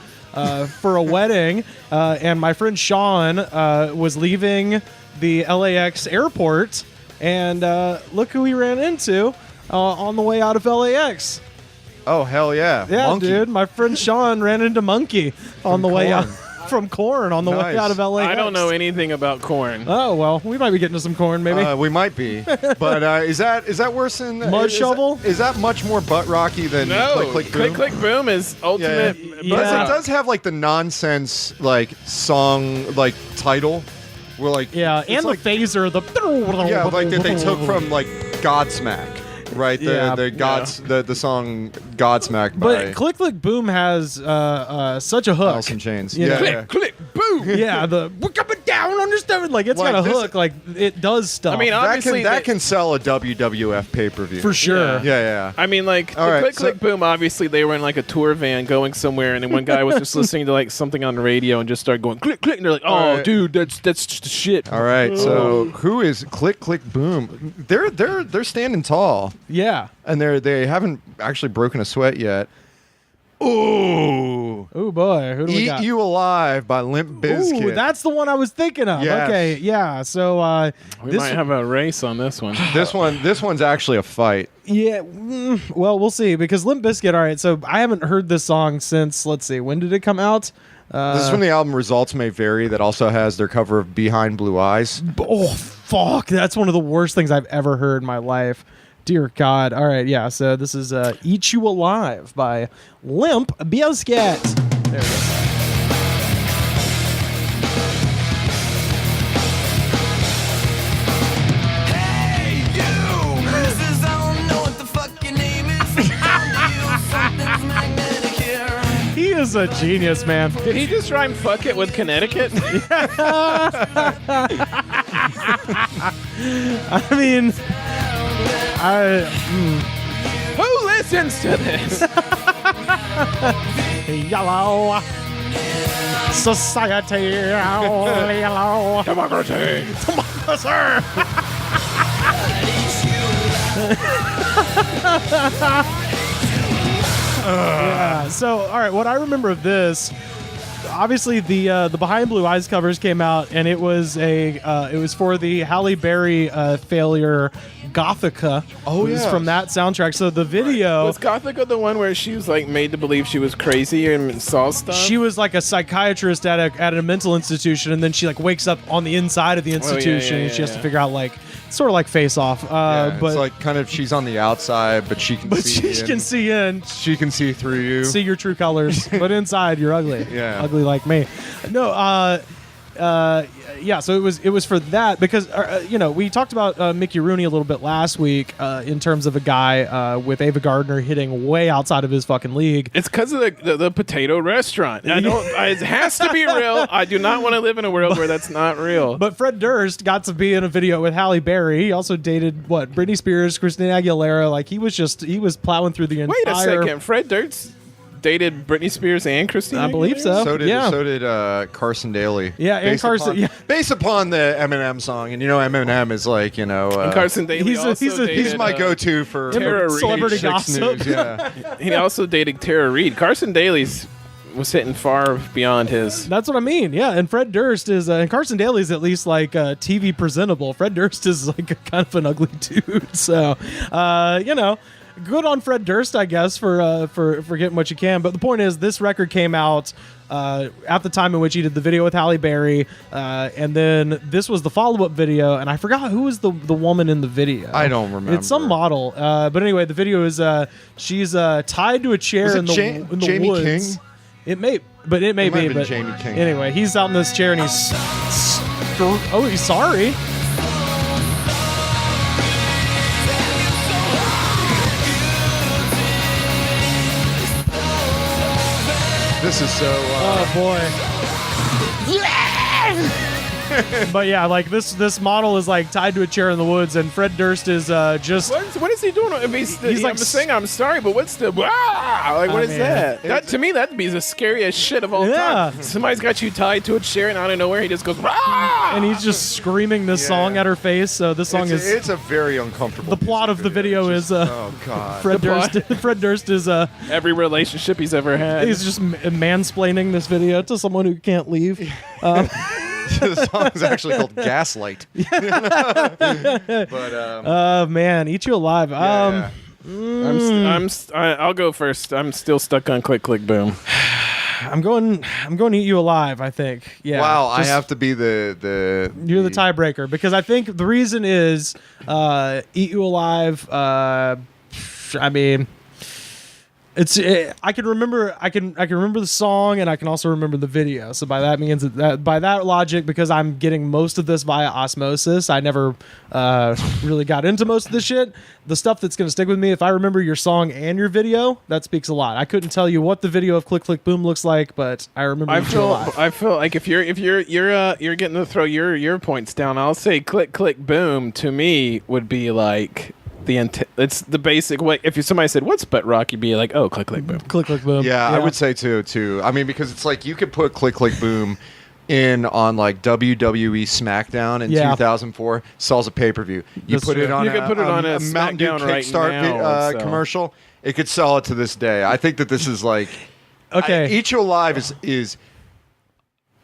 [SPEAKER 6] for a wedding, and my friend Sean was leaving the LAX airport, and look who he ran into on the way out of LAX.
[SPEAKER 3] Oh, hell yeah.
[SPEAKER 6] Yeah,
[SPEAKER 3] Monkey.
[SPEAKER 6] dude, my friend Sean ran into Monkey on the way out
[SPEAKER 3] Korn.
[SPEAKER 6] from Korn on the way
[SPEAKER 3] Nice.
[SPEAKER 6] out of LAX.
[SPEAKER 4] I don't know anything about corn.
[SPEAKER 6] Oh well, we might be getting to some Korn, maybe.
[SPEAKER 3] We might be, but is that worse than
[SPEAKER 6] Mud Shovel?
[SPEAKER 3] Is that much more butt rocky than
[SPEAKER 4] No,
[SPEAKER 3] Click Click Boom?
[SPEAKER 4] Boom is ultimate.
[SPEAKER 3] Yeah.
[SPEAKER 6] Yeah.
[SPEAKER 3] But it does have like the nonsense like song like title, where like
[SPEAKER 6] Yeah,
[SPEAKER 3] it's
[SPEAKER 6] and
[SPEAKER 3] like,
[SPEAKER 6] the phaser, the
[SPEAKER 3] yeah, like that they took from like Godsmack, right?
[SPEAKER 6] Yeah.
[SPEAKER 3] The song Godsmack by
[SPEAKER 6] But Click Click Boom has such a hook.
[SPEAKER 3] Alice in Chains.
[SPEAKER 6] You know?
[SPEAKER 3] Yeah,
[SPEAKER 4] Click, boom.
[SPEAKER 6] Yeah, the we're coming down, understand? Like it's
[SPEAKER 3] Like,
[SPEAKER 6] got a
[SPEAKER 3] this-
[SPEAKER 6] hook, like it does stuff.
[SPEAKER 4] I mean,
[SPEAKER 3] That
[SPEAKER 4] obviously
[SPEAKER 3] can can sell a WWF pay per view
[SPEAKER 6] for sure.
[SPEAKER 4] Yeah.
[SPEAKER 3] Yeah.
[SPEAKER 4] I mean, like,
[SPEAKER 3] All
[SPEAKER 4] the
[SPEAKER 3] right,
[SPEAKER 4] Click
[SPEAKER 3] so-
[SPEAKER 4] Click Boom, obviously, they were in, like, a tour van going somewhere, and then one guy was just listening to, like, something on the radio and just started going, click, click, and they're like, oh,
[SPEAKER 3] All right.
[SPEAKER 4] dude, that's just the shit.
[SPEAKER 3] All right. So who is Click Click Boom? They're standing tall,
[SPEAKER 6] Yeah.
[SPEAKER 3] and they haven't actually broken a sweat yet. Ooh.
[SPEAKER 6] Oh boy, who do we
[SPEAKER 3] Eat
[SPEAKER 6] got?
[SPEAKER 3] You Alive by Limp Bizkit.
[SPEAKER 6] Ooh, that's the one I was thinking of.
[SPEAKER 3] Yes.
[SPEAKER 6] Okay, yeah. So
[SPEAKER 4] We
[SPEAKER 6] this
[SPEAKER 4] might have a race on this one.
[SPEAKER 3] this one's actually a fight.
[SPEAKER 6] yeah, well, we'll see because Limp Bizkit. All right, so I haven't heard this song since let's see, when did it come out?
[SPEAKER 3] This is from the album Results May Vary that also has their cover of Behind Blue Eyes.
[SPEAKER 6] Oh fuck, that's one of the worst things I've ever heard in my life. Dear God. All right, yeah. So this is "Eat You Alive" by Limp Bizkit. There it is.
[SPEAKER 7] Hey, you! This is, I don't know what the fuck your name is. Something's magnetic here.
[SPEAKER 6] He is a genius, man.
[SPEAKER 4] Did he just rhyme fuck it with Connecticut?
[SPEAKER 6] I mean,
[SPEAKER 4] Who listens to this?
[SPEAKER 6] yellow society, yellow
[SPEAKER 4] Democracy.
[SPEAKER 6] Yeah. So, all right, what I remember of this, obviously the Behind Blue Eyes covers came out, and it was it was for the Halle Berry failure Gothica.
[SPEAKER 3] Oh,
[SPEAKER 6] It was
[SPEAKER 3] yeah.
[SPEAKER 6] from that soundtrack. So the video.
[SPEAKER 4] Was Gothica the one where she was like made to believe she was crazy and saw stuff?
[SPEAKER 6] She was like a psychiatrist at a mental institution, and then she like wakes up on the inside of the institution, and she has to figure out like sort of like Face Off.
[SPEAKER 3] Yeah,
[SPEAKER 6] but
[SPEAKER 3] it's like kind of she's on the outside, but she can see
[SPEAKER 6] she
[SPEAKER 3] in.
[SPEAKER 6] can see in,
[SPEAKER 3] She can see through you.
[SPEAKER 6] see your true colors, but inside you're ugly.
[SPEAKER 3] Yeah.
[SPEAKER 6] Ugly like me. No, yeah, so it was for that because we talked about Mickey Rooney a little bit last week in terms of a guy with Ava Gardner hitting way outside of his fucking league.
[SPEAKER 4] It's because of the potato restaurant. It has to be real. I do not want to live in a world where that's not real.
[SPEAKER 6] But Fred Durst got to be in a video with Halle Berry. He also dated Britney Spears, Christina Aguilera. Like he was plowing through the
[SPEAKER 4] Wait a
[SPEAKER 6] entire.
[SPEAKER 4] second, Fred Durst dated Britney Spears and Christina.
[SPEAKER 6] I believe
[SPEAKER 4] Aguilera?
[SPEAKER 6] so.
[SPEAKER 3] So did
[SPEAKER 6] yeah.
[SPEAKER 3] Carson Daly.
[SPEAKER 6] Yeah, and
[SPEAKER 3] Based
[SPEAKER 6] Carson-
[SPEAKER 3] upon-
[SPEAKER 6] yeah.
[SPEAKER 3] Based upon the Eminem song, and Eminem is like
[SPEAKER 4] And Carson Daly
[SPEAKER 6] He's a-
[SPEAKER 4] also
[SPEAKER 6] he's a-
[SPEAKER 4] dated,
[SPEAKER 3] he's my go-to for
[SPEAKER 4] Tara Reid.
[SPEAKER 6] Celebrity
[SPEAKER 3] Chicks
[SPEAKER 6] gossip.
[SPEAKER 3] News, yeah.
[SPEAKER 4] He also dated Tara Reid. Carson Daly's was hitting far beyond his.
[SPEAKER 6] That's what I mean. Yeah, and Fred Durst is, and Carson Daly's at least like TV presentable. Fred Durst is like a kind of an ugly dude. So, good on Fred Durst, I guess, for getting what you can. But the point is, this record came out at the time in which he did the video with Halle Berry, and then this was the follow-up video, and I forgot who was the woman in the video.
[SPEAKER 3] I don't remember.
[SPEAKER 6] It's some model. But anyway, the video is she's tied to a chair
[SPEAKER 3] Was it
[SPEAKER 6] in the
[SPEAKER 3] Jamie
[SPEAKER 6] woods.
[SPEAKER 3] King?
[SPEAKER 6] It may
[SPEAKER 3] It might
[SPEAKER 6] be.
[SPEAKER 3] have been
[SPEAKER 6] But
[SPEAKER 3] Jamie King.
[SPEAKER 6] anyway, he's out in this chair and he's he's sorry.
[SPEAKER 3] This is so.
[SPEAKER 6] Oh boy. But yeah, like this model is like tied to a chair in the woods, and Fred Durst is just.
[SPEAKER 4] What is he doing? I mean, he's
[SPEAKER 6] like
[SPEAKER 4] I'm saying I'm sorry, but what's the like? What is
[SPEAKER 6] mean,
[SPEAKER 4] that? That to me, that'd be the scariest shit of all
[SPEAKER 6] Yeah.
[SPEAKER 4] time. Somebody's got you tied to a chair, and out of nowhere, he just goes Rah!
[SPEAKER 6] And he's just screaming this song at her face. So this song is.
[SPEAKER 3] It's a very uncomfortable.
[SPEAKER 6] The plot
[SPEAKER 3] music
[SPEAKER 6] of the video
[SPEAKER 3] It's
[SPEAKER 6] is
[SPEAKER 3] just- oh god.
[SPEAKER 6] Fred
[SPEAKER 4] plot.
[SPEAKER 6] Durst. Fred Durst is
[SPEAKER 4] Every relationship he's ever had.
[SPEAKER 6] he's just mansplaining this video to someone who can't leave.
[SPEAKER 3] The song is actually called Gaslight. But
[SPEAKER 6] Oh man, Eat You Alive.
[SPEAKER 3] yeah.
[SPEAKER 4] I'll go first. I'm still stuck on Click Click Boom.
[SPEAKER 6] I'm going to Eat You Alive, I think. Yeah.
[SPEAKER 3] Wow, I
[SPEAKER 6] Just-
[SPEAKER 3] have to be the
[SPEAKER 6] You're the tiebreaker because I think the reason is Eat You Alive. I mean, I can remember the song and I can also remember the video. So by that means by that logic, because I'm getting most of this via osmosis, I never really got into most of the shit. The stuff that's gonna stick with me, if I remember your song and your video, that speaks a lot. I couldn't tell you what the video of Click Click Boom looks like, but I remember.
[SPEAKER 4] I
[SPEAKER 6] Eat You Alive.
[SPEAKER 4] feel like if you're getting to throw your points down, I'll say Click Click Boom to me would be like it's the basic way. If somebody said what's butt rock, you'd be like, oh, Click Click Boom.
[SPEAKER 6] Click Click Boom.
[SPEAKER 3] Yeah, I would say too. I mean, because it's like you could put Click Click Boom in on like WWE SmackDown in
[SPEAKER 6] Yeah.
[SPEAKER 3] 2004, sells a pay-per-view. You
[SPEAKER 6] That's
[SPEAKER 3] put it
[SPEAKER 6] true.
[SPEAKER 3] on
[SPEAKER 4] You could put it on a
[SPEAKER 3] Mountain Dew
[SPEAKER 4] SmackDown right
[SPEAKER 3] Kickstart
[SPEAKER 4] now and sell.
[SPEAKER 3] commercial. It could sell it to this day. I think that this is like
[SPEAKER 6] Okay.
[SPEAKER 3] Eat You Alive is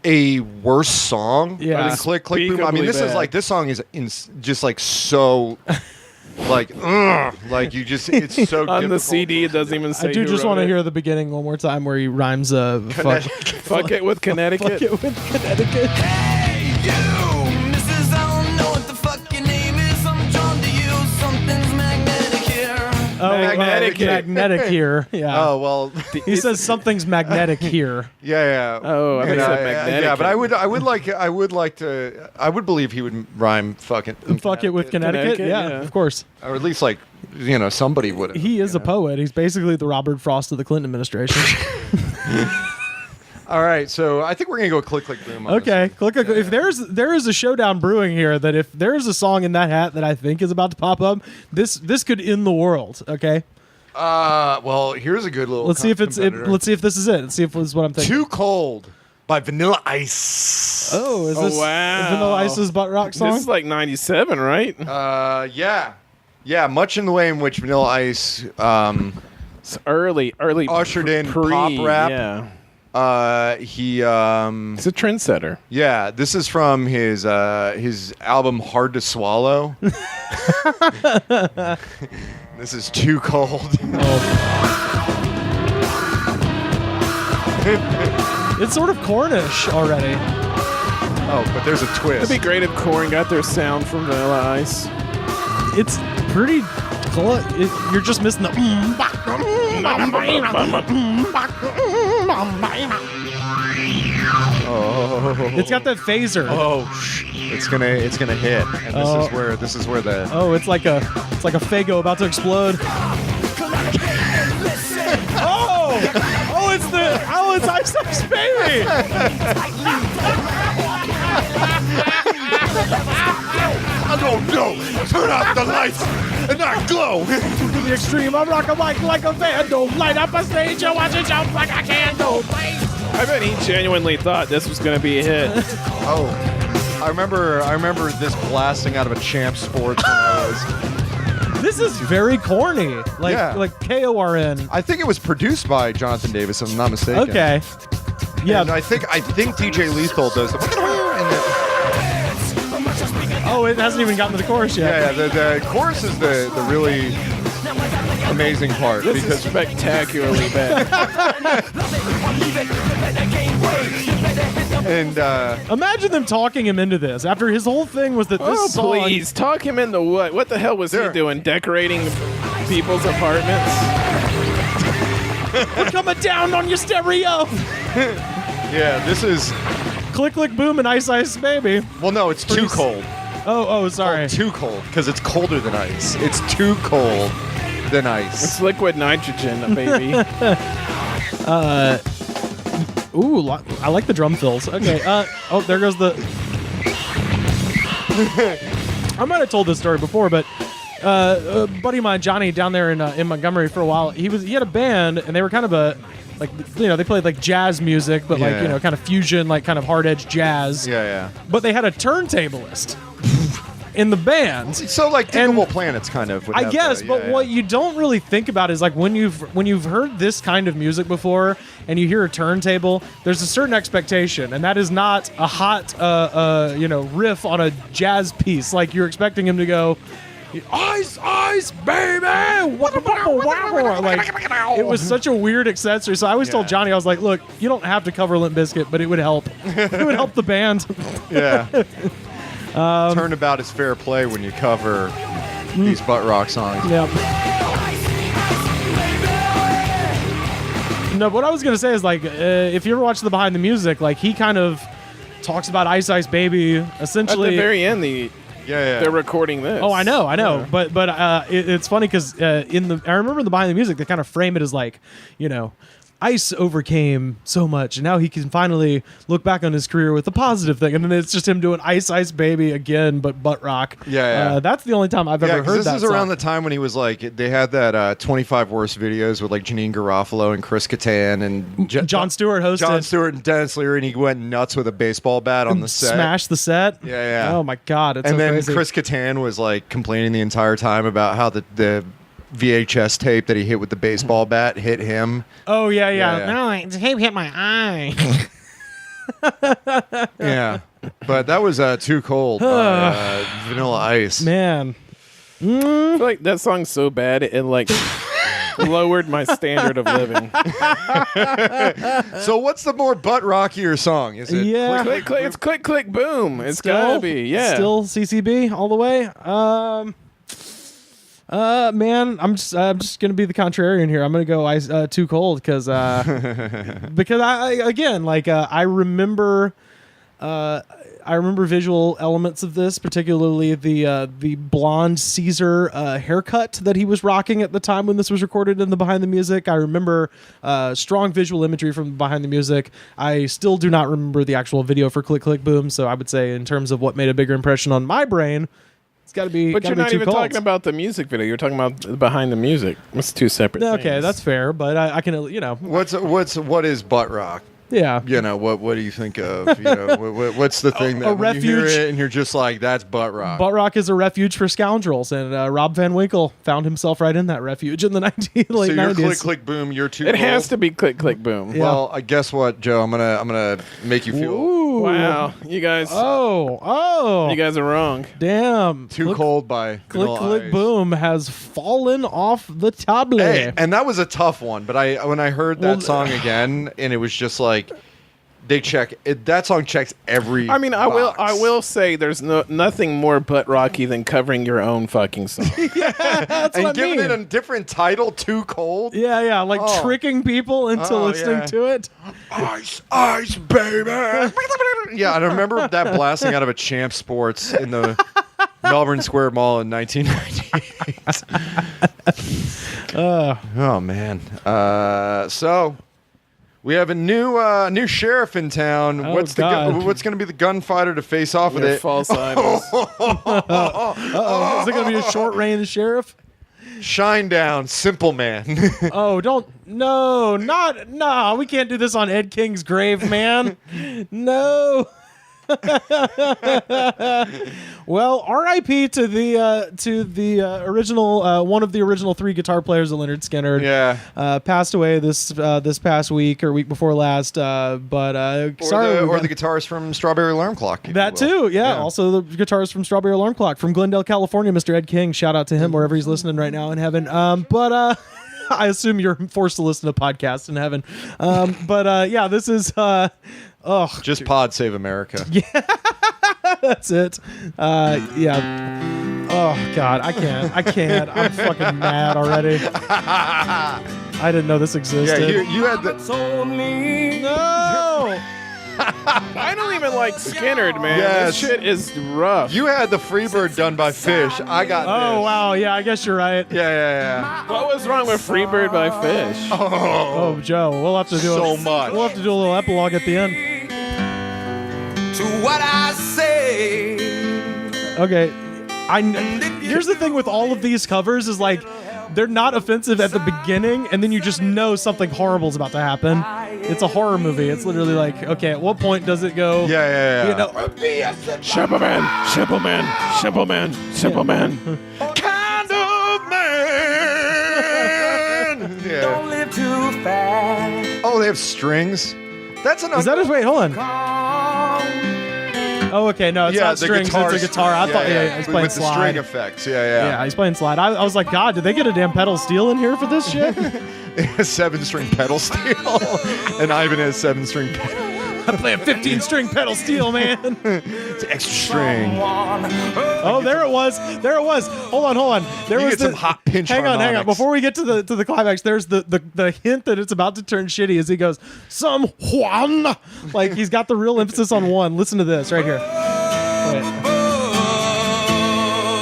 [SPEAKER 3] a worse song
[SPEAKER 6] Yeah.
[SPEAKER 3] than Click Click Boom. I mean,
[SPEAKER 4] Unspeakably bad.
[SPEAKER 3] this song is just like so like like you just it's so
[SPEAKER 4] On the
[SPEAKER 3] difficult.
[SPEAKER 4] CD, it doesn't even say.
[SPEAKER 6] I do
[SPEAKER 4] who
[SPEAKER 6] just
[SPEAKER 4] wrote
[SPEAKER 6] want to
[SPEAKER 4] it.
[SPEAKER 6] hear the beginning one more time where he rhymes
[SPEAKER 4] Fuck it with Connecticut.
[SPEAKER 6] Fuck it with Connecticut.
[SPEAKER 7] Hey, you! Missus, I don't know what the fuck your name is. I'm drawn to you. Something's magnetic here.
[SPEAKER 6] Oh,
[SPEAKER 4] Magnetic.
[SPEAKER 6] magnetic here. Yeah.
[SPEAKER 3] Oh well,
[SPEAKER 6] He says something's magnetic here.
[SPEAKER 3] yeah.
[SPEAKER 4] Oh, I thought you said magnetic.
[SPEAKER 3] Yeah, but I would believe he would rhyme fucking
[SPEAKER 6] Fuck it with Connecticut.
[SPEAKER 4] Connecticut,
[SPEAKER 6] Yeah,
[SPEAKER 4] yeah.
[SPEAKER 6] of course.
[SPEAKER 3] or at least like somebody would.
[SPEAKER 6] He is a poet. He's basically the Robert Frost of the Clinton administration.
[SPEAKER 3] All right, so I think we're gonna go Click Click Boom. On
[SPEAKER 6] Okay,
[SPEAKER 3] this one.
[SPEAKER 6] click. If there is a showdown brewing here, that if there's a song in that hat that I think is about to pop up, this could end the world. Okay,
[SPEAKER 3] Well, here's a good little.
[SPEAKER 6] let's see if it's.
[SPEAKER 3] competitor.
[SPEAKER 6] Let's see if this is it. Let's see if this is what I'm thinking.
[SPEAKER 3] Too Cold by Vanilla Ice.
[SPEAKER 6] Oh, is
[SPEAKER 4] Oh,
[SPEAKER 6] this
[SPEAKER 4] wow.
[SPEAKER 6] Vanilla Ice's butt rock song?
[SPEAKER 4] This is like '97, right?
[SPEAKER 3] Yeah, much in the way in which Vanilla Ice
[SPEAKER 4] It's early
[SPEAKER 3] ushered in
[SPEAKER 4] pre,
[SPEAKER 3] pop rap.
[SPEAKER 4] Yeah,
[SPEAKER 3] He
[SPEAKER 4] he's a trendsetter.
[SPEAKER 3] yeah, this is from his album Hard to Swallow. This is Too Cold.
[SPEAKER 6] It's sort of Cornish already.
[SPEAKER 3] Oh, but there's a twist.
[SPEAKER 4] It'd be great if Korn got their sound from Vanilla Ice.
[SPEAKER 6] It's pretty. You're just missing the. It's got that phaser.
[SPEAKER 3] It's gonna hit, and this is where the
[SPEAKER 6] Oh, it's like a Fago about to explode. It's Ice Ice Baby.
[SPEAKER 3] I don't know. Turn off the lights and not glow.
[SPEAKER 6] To the extreme, I'm rocking like a vandal. Light up a stage and watch it jump like a candle.
[SPEAKER 4] I bet he genuinely thought this was going to be a hit.
[SPEAKER 3] Oh, I remember this blasting out of a Champ Sports when I was.
[SPEAKER 6] This is very corny. Like
[SPEAKER 3] Yeah.
[SPEAKER 6] like KORN.
[SPEAKER 3] I think it was produced by Jonathan Davis, if I'm not mistaken.
[SPEAKER 6] Okay. Yeah.
[SPEAKER 3] And I think DJ Lethal does the.
[SPEAKER 6] Oh, it hasn't even gotten to the chorus yet.
[SPEAKER 3] Yeah, the chorus is the really amazing part
[SPEAKER 4] This is
[SPEAKER 3] because
[SPEAKER 4] spectacularly bad.
[SPEAKER 3] and
[SPEAKER 6] Imagine them talking him into this after his whole thing was that this
[SPEAKER 4] Oh,
[SPEAKER 6] song.
[SPEAKER 4] please. Talk him into what? What the hell was
[SPEAKER 3] There.
[SPEAKER 4] he doing? Decorating people's apartments?
[SPEAKER 6] We're coming down on your stereo.
[SPEAKER 3] yeah, this is
[SPEAKER 6] Click Click Boom and Ice Ice Baby.
[SPEAKER 3] well, no, it's too cold.
[SPEAKER 6] Oh, sorry.
[SPEAKER 3] Too cold because it's colder than ice. It's too cold than ice.
[SPEAKER 4] It's liquid nitrogen, baby.
[SPEAKER 6] Ooh, I like the drum fills. Okay. Oh, there goes the. I might have told this story before, but a buddy of mine, Johnny, down there in Montgomery for a while, he had a band, and they were kind of they played like jazz music, but like,
[SPEAKER 3] Yeah.
[SPEAKER 6] kind of fusion, like kind of hard edge jazz.
[SPEAKER 3] Yeah.
[SPEAKER 6] But they had a turntablist in the band.
[SPEAKER 3] So like
[SPEAKER 6] And-
[SPEAKER 3] Diggable Planets kind of. would
[SPEAKER 6] I
[SPEAKER 3] have
[SPEAKER 6] guess,
[SPEAKER 3] the-
[SPEAKER 6] but
[SPEAKER 3] yeah,
[SPEAKER 6] what
[SPEAKER 3] yeah.
[SPEAKER 6] you don't really think about is like when you've heard this kind of music before and you hear a turntable, there's a certain expectation, and that is not a hot riff on a jazz piece. Like you're expecting him to go, ice, ice, baby. Like it was such a weird accessory. So I always told
[SPEAKER 3] Yeah.
[SPEAKER 6] Johnny, I was like, look, you don't have to cover Limp Bizkit, but it would help. It would help the band.
[SPEAKER 3] Yeah. Turnabout is fair play when you cover these butt rock songs.
[SPEAKER 6] Yep. No, what I was gonna say is like, if you ever watch the behind the music, like he kind of talks about Ice Ice Baby,
[SPEAKER 4] At
[SPEAKER 6] essentially.
[SPEAKER 4] the very end,
[SPEAKER 3] Yeah.
[SPEAKER 4] they're recording this.
[SPEAKER 6] Oh, I know, but it's funny because I remember the behind the music, they kind of frame it as like, Ice overcame so much, and now he can finally look back on his career with a positive thing. And then it's just him doing Ice Ice Baby again, but butt rock.
[SPEAKER 3] Yeah.
[SPEAKER 6] That's the only time I've
[SPEAKER 3] Yeah,
[SPEAKER 6] ever
[SPEAKER 3] 'cause
[SPEAKER 6] heard
[SPEAKER 3] this
[SPEAKER 6] that
[SPEAKER 3] is around
[SPEAKER 6] song.
[SPEAKER 3] the time when he was like, they had that 25 worst videos with like Janine Garofalo and Chris Kattan and
[SPEAKER 6] Jon Stewart hosted.
[SPEAKER 3] Jon Stewart and Dennis Leary, and he went nuts with a baseball bat on the set.
[SPEAKER 6] Smash the set.
[SPEAKER 3] Yeah.
[SPEAKER 6] Oh my God, it's
[SPEAKER 3] And
[SPEAKER 6] so
[SPEAKER 3] then
[SPEAKER 6] crazy.
[SPEAKER 3] Chris Kattan was like complaining the entire time about how the VHS tape that he hit with the baseball bat hit him.
[SPEAKER 6] Oh yeah.
[SPEAKER 3] Yeah.
[SPEAKER 6] No, the tape hit my eye.
[SPEAKER 3] Yeah. But that was Too Cold by Vanilla Ice.
[SPEAKER 6] Man.
[SPEAKER 4] I feel like that song's so bad it like lowered my standard of living.
[SPEAKER 3] So what's the more butt rockier song? Is it
[SPEAKER 6] Yeah.
[SPEAKER 4] Click, click, it's click, click, boom. It's gotta be, yeah.
[SPEAKER 6] Still CCB all the way. Man, I'm just gonna be the contrarian here. I'm gonna go Ice Too Cold because I again like I remember visual elements of this, particularly the blonde Caesar haircut that he was rocking at the time when this was recorded in the behind the music. I remember strong visual imagery from behind the music. I still do not remember the actual video for Click Click Boom, so I would say in terms of what made a bigger impression on my brain, it's got to be.
[SPEAKER 4] But you're not
[SPEAKER 6] Too
[SPEAKER 4] even
[SPEAKER 6] Cold.
[SPEAKER 4] talking about the music video. You're talking about behind the music. It's two separate things.
[SPEAKER 6] Okay, that's fair, but I can
[SPEAKER 3] what is butt rock?
[SPEAKER 6] yeah.
[SPEAKER 3] What do you think of? What's the thing that
[SPEAKER 6] a
[SPEAKER 3] when you hear
[SPEAKER 6] refuge.
[SPEAKER 3] it and you're just like, that's butt rock?
[SPEAKER 6] Butt rock is a refuge for scoundrels, and Rob Van Winkle found himself right in that refuge in the late
[SPEAKER 3] so you're
[SPEAKER 6] 90s.
[SPEAKER 3] click click boom. You're too.
[SPEAKER 4] It has
[SPEAKER 3] cold?
[SPEAKER 4] to be click, click, boom.
[SPEAKER 6] Yeah.
[SPEAKER 3] Well, I guess what, Joe? I'm gonna make you feel
[SPEAKER 6] Ooh.
[SPEAKER 4] Wow, you guys are wrong.
[SPEAKER 6] Damn.
[SPEAKER 3] too cold by
[SPEAKER 6] Click
[SPEAKER 3] Vanilla
[SPEAKER 6] Click
[SPEAKER 3] Ice.
[SPEAKER 6] Boom has fallen off the table.
[SPEAKER 3] Hey, and that was a tough one. But when I heard that song again, and it was just like that song checks every.
[SPEAKER 4] I mean, I
[SPEAKER 3] box.
[SPEAKER 4] will say there's nothing more butt rocky than covering your own fucking song.
[SPEAKER 6] That's
[SPEAKER 3] and
[SPEAKER 6] what I
[SPEAKER 3] giving
[SPEAKER 6] mean.
[SPEAKER 3] it a different title, Too Cold.
[SPEAKER 6] Yeah, like
[SPEAKER 3] Oh.
[SPEAKER 6] tricking people into
[SPEAKER 3] Oh,
[SPEAKER 6] listening
[SPEAKER 3] yeah.
[SPEAKER 6] to it.
[SPEAKER 3] Ice, ice, baby. Yeah, I remember that blasting out of a Champ Sports in the Melbourne Square Mall in 1998. Oh man. So we have a new sheriff in town.
[SPEAKER 6] Oh,
[SPEAKER 3] what's
[SPEAKER 6] God.
[SPEAKER 3] what's going to be the gunfighter to face off with
[SPEAKER 4] Your
[SPEAKER 3] it?
[SPEAKER 4] false idols.
[SPEAKER 6] Uh-oh. Is it going to be a short range sheriff?
[SPEAKER 3] Shine down, Simple Man.
[SPEAKER 6] Oh, no, we can't do this on Ed King's grave, man. No. Well, R.I.P. to the original one of the original three guitar players of Leonard Skinner.
[SPEAKER 3] Yeah.
[SPEAKER 6] Passed away this past week or week before last. Sorry,
[SPEAKER 3] or the guitarist from Strawberry Alarm Clock. if
[SPEAKER 6] that
[SPEAKER 3] you will.
[SPEAKER 6] too. Yeah. Also the guitarist from Strawberry Alarm Clock from Glendale, California, Mr. Ed King. Shout out to him wherever he's listening right now in heaven. I assume you're forced to listen to podcasts in heaven. Yeah, this is
[SPEAKER 3] Just Pod Save America.
[SPEAKER 6] that's it. Yeah. Oh God, I can't. I'm fucking mad already. I didn't know this
[SPEAKER 3] Yeah,
[SPEAKER 6] existed.
[SPEAKER 3] you had the.
[SPEAKER 6] No.
[SPEAKER 4] I don't even like Skinnerd, man.
[SPEAKER 3] Yes.
[SPEAKER 4] This shit is rough.
[SPEAKER 3] You had the Freebird done by Fish. I got
[SPEAKER 6] Oh
[SPEAKER 3] this.
[SPEAKER 6] wow. Yeah, I guess you're right.
[SPEAKER 3] Yeah.
[SPEAKER 4] What was wrong with Freebird by Fish?
[SPEAKER 6] Oh, Joe, we'll have to do
[SPEAKER 3] So much.
[SPEAKER 6] We'll have to do a little epilogue at the end.
[SPEAKER 7] To what I say,
[SPEAKER 6] Okay. Here's the thing with all of these covers is like they're not offensive at the beginning, and then you just know something horrible is about to happen. It's a horror movie. It's literally like, okay, at what point does it go?
[SPEAKER 3] Yeah.
[SPEAKER 6] You know,
[SPEAKER 4] Simple man, simple man, simple man, simple man.
[SPEAKER 3] Kind of man. Yeah.
[SPEAKER 7] Don't live too fast.
[SPEAKER 3] Oh, they have strings. That's an.
[SPEAKER 6] is that his? Wait, hold on. Oh, okay, no, it's not strings. It's a guitar. I thought, yeah, he's playing
[SPEAKER 3] with the
[SPEAKER 6] slide.
[SPEAKER 3] string effects.
[SPEAKER 6] Yeah, he's playing slide. I was like, God, did they get a damn pedal steel in here for this shit?
[SPEAKER 3] It has 7-string pedal steel, and Ivan has 7-string pedal.
[SPEAKER 6] I play a 15-string pedal steel, man.
[SPEAKER 3] It's extra string.
[SPEAKER 6] Oh, there it was. There it was. Hold on. There
[SPEAKER 3] You
[SPEAKER 6] was
[SPEAKER 3] get some hot pinch
[SPEAKER 6] Hang on.
[SPEAKER 3] harmonics.
[SPEAKER 6] Before we get to the climax, there's the hint that it's about to turn shitty as he goes, some Juan. Like he's got the real emphasis on one. Listen to this right here. Wait.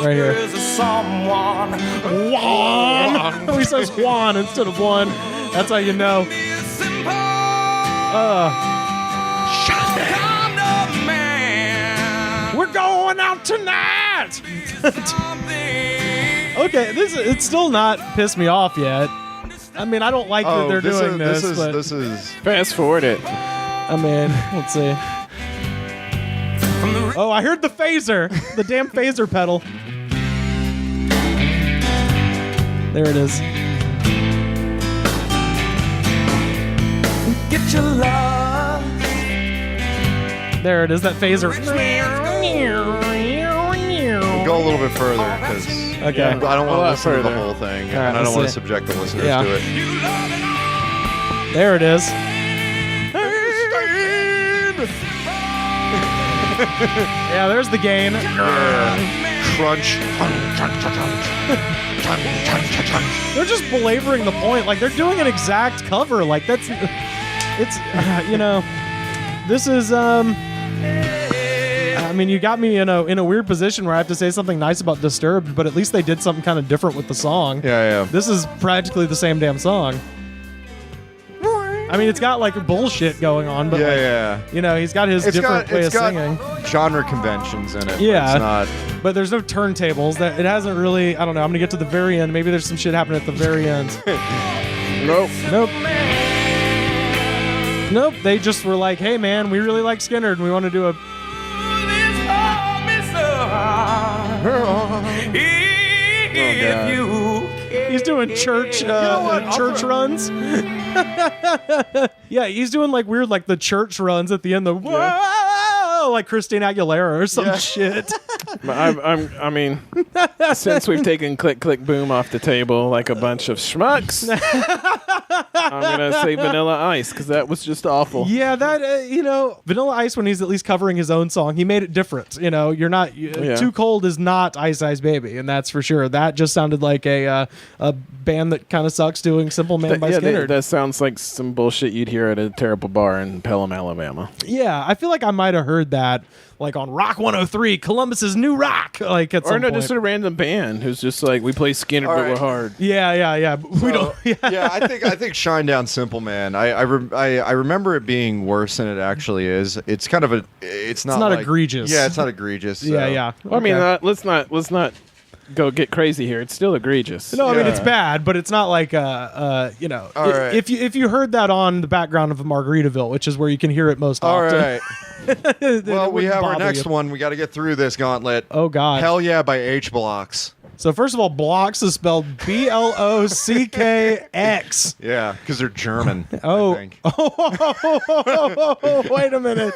[SPEAKER 6] Right here.
[SPEAKER 7] There's a someone.
[SPEAKER 6] Juan. He says Juan instead of one. That's how you know. We're going out tonight. Okay, it's still not pissed me off yet. I mean, I don't like that they're doing this.
[SPEAKER 3] This is.
[SPEAKER 4] Fast forward it.
[SPEAKER 6] I mean, let's see. Oh, I heard the phaser. The damn phaser pedal. There it is.
[SPEAKER 7] Get your love.
[SPEAKER 6] There it is, that phaser.
[SPEAKER 3] Go a little bit further because
[SPEAKER 6] Okay.
[SPEAKER 3] I don't want to
[SPEAKER 4] lot
[SPEAKER 3] listen to the
[SPEAKER 4] further.
[SPEAKER 3] whole thing,
[SPEAKER 6] All right,
[SPEAKER 3] and I don't
[SPEAKER 6] let's
[SPEAKER 3] want to
[SPEAKER 6] see.
[SPEAKER 3] subject the listeners
[SPEAKER 6] Yeah.
[SPEAKER 3] to it.
[SPEAKER 6] There it is. Yeah, there's the gain.
[SPEAKER 3] Crunch.
[SPEAKER 6] They're just belaboring the point. Like, they're doing an exact cover. Like, it's, you know, this is, I mean, you got me in a weird position where I have to say something nice about Disturbed, but at least they did something kind of different with the song.
[SPEAKER 3] Yeah.
[SPEAKER 6] This is practically the same damn song. I mean, it's got like bullshit going on, but like,
[SPEAKER 3] Yeah.
[SPEAKER 6] you know, he's got his different way of singing.
[SPEAKER 3] Genre conventions in it.
[SPEAKER 6] Yeah.
[SPEAKER 3] But it's not.
[SPEAKER 6] But there's no turntables. That it hasn't really. I don't know. I'm gonna get to the very end. Maybe there's some shit happening at the very end.
[SPEAKER 4] Nope.
[SPEAKER 6] Nope. They just were like, "Hey, man, we really like Skinner, and we want to do a." He's doing church church runs. Yeah, he's doing like weird like the church runs at the end. The whoa, like Christina Aguilera or some shit.
[SPEAKER 4] I mean, since we've taken Click Click Boom off the table like a bunch of schmucks, I'm gonna say Vanilla Ice because that was just awful.
[SPEAKER 6] Yeah, that you know, Vanilla Ice when he's at least covering his own song, he made it different. You know, you're not Too Cold is not Ice Ice Baby, and that's for sure. That just sounded like a band that kind of sucks doing Simple Man by Skinner.
[SPEAKER 4] That sounds like some bullshit you'd hear at a terrible bar in Pelham, Alabama.
[SPEAKER 6] Yeah, I feel like I might have heard that like on Rock 103, Columbus's new rock. Like at some point.
[SPEAKER 4] Just a random band who's just like, we play Skinner, but we're hard.
[SPEAKER 6] Yeah. We don't.
[SPEAKER 3] Yeah, I think Shine Down Simple Man. I remember it being worse than it actually is. It's kind of it's not like,
[SPEAKER 6] egregious.
[SPEAKER 3] Yeah, it's not egregious. So.
[SPEAKER 6] Yeah.
[SPEAKER 4] Well, I mean,
[SPEAKER 6] Okay.
[SPEAKER 4] let's not go get crazy here. It's still egregious.
[SPEAKER 6] No, I mean
[SPEAKER 3] Yeah.
[SPEAKER 6] it's bad, but it's not like you know.
[SPEAKER 3] All right.
[SPEAKER 6] If you heard that on the background of Margaritaville, which is where you can hear it most
[SPEAKER 3] All
[SPEAKER 6] often.
[SPEAKER 3] right.
[SPEAKER 6] it
[SPEAKER 3] Well, we
[SPEAKER 6] wouldn't
[SPEAKER 3] have our
[SPEAKER 6] bother
[SPEAKER 3] next
[SPEAKER 6] you.
[SPEAKER 3] one. We got to get through this gauntlet.
[SPEAKER 6] Oh God.
[SPEAKER 3] Hell Yeah by H Blocks.
[SPEAKER 6] So first of all, Blocks is spelled BLOCKX.
[SPEAKER 3] Yeah, because they're German.
[SPEAKER 6] Oh.
[SPEAKER 3] I think.
[SPEAKER 6] Oh, wait a minute.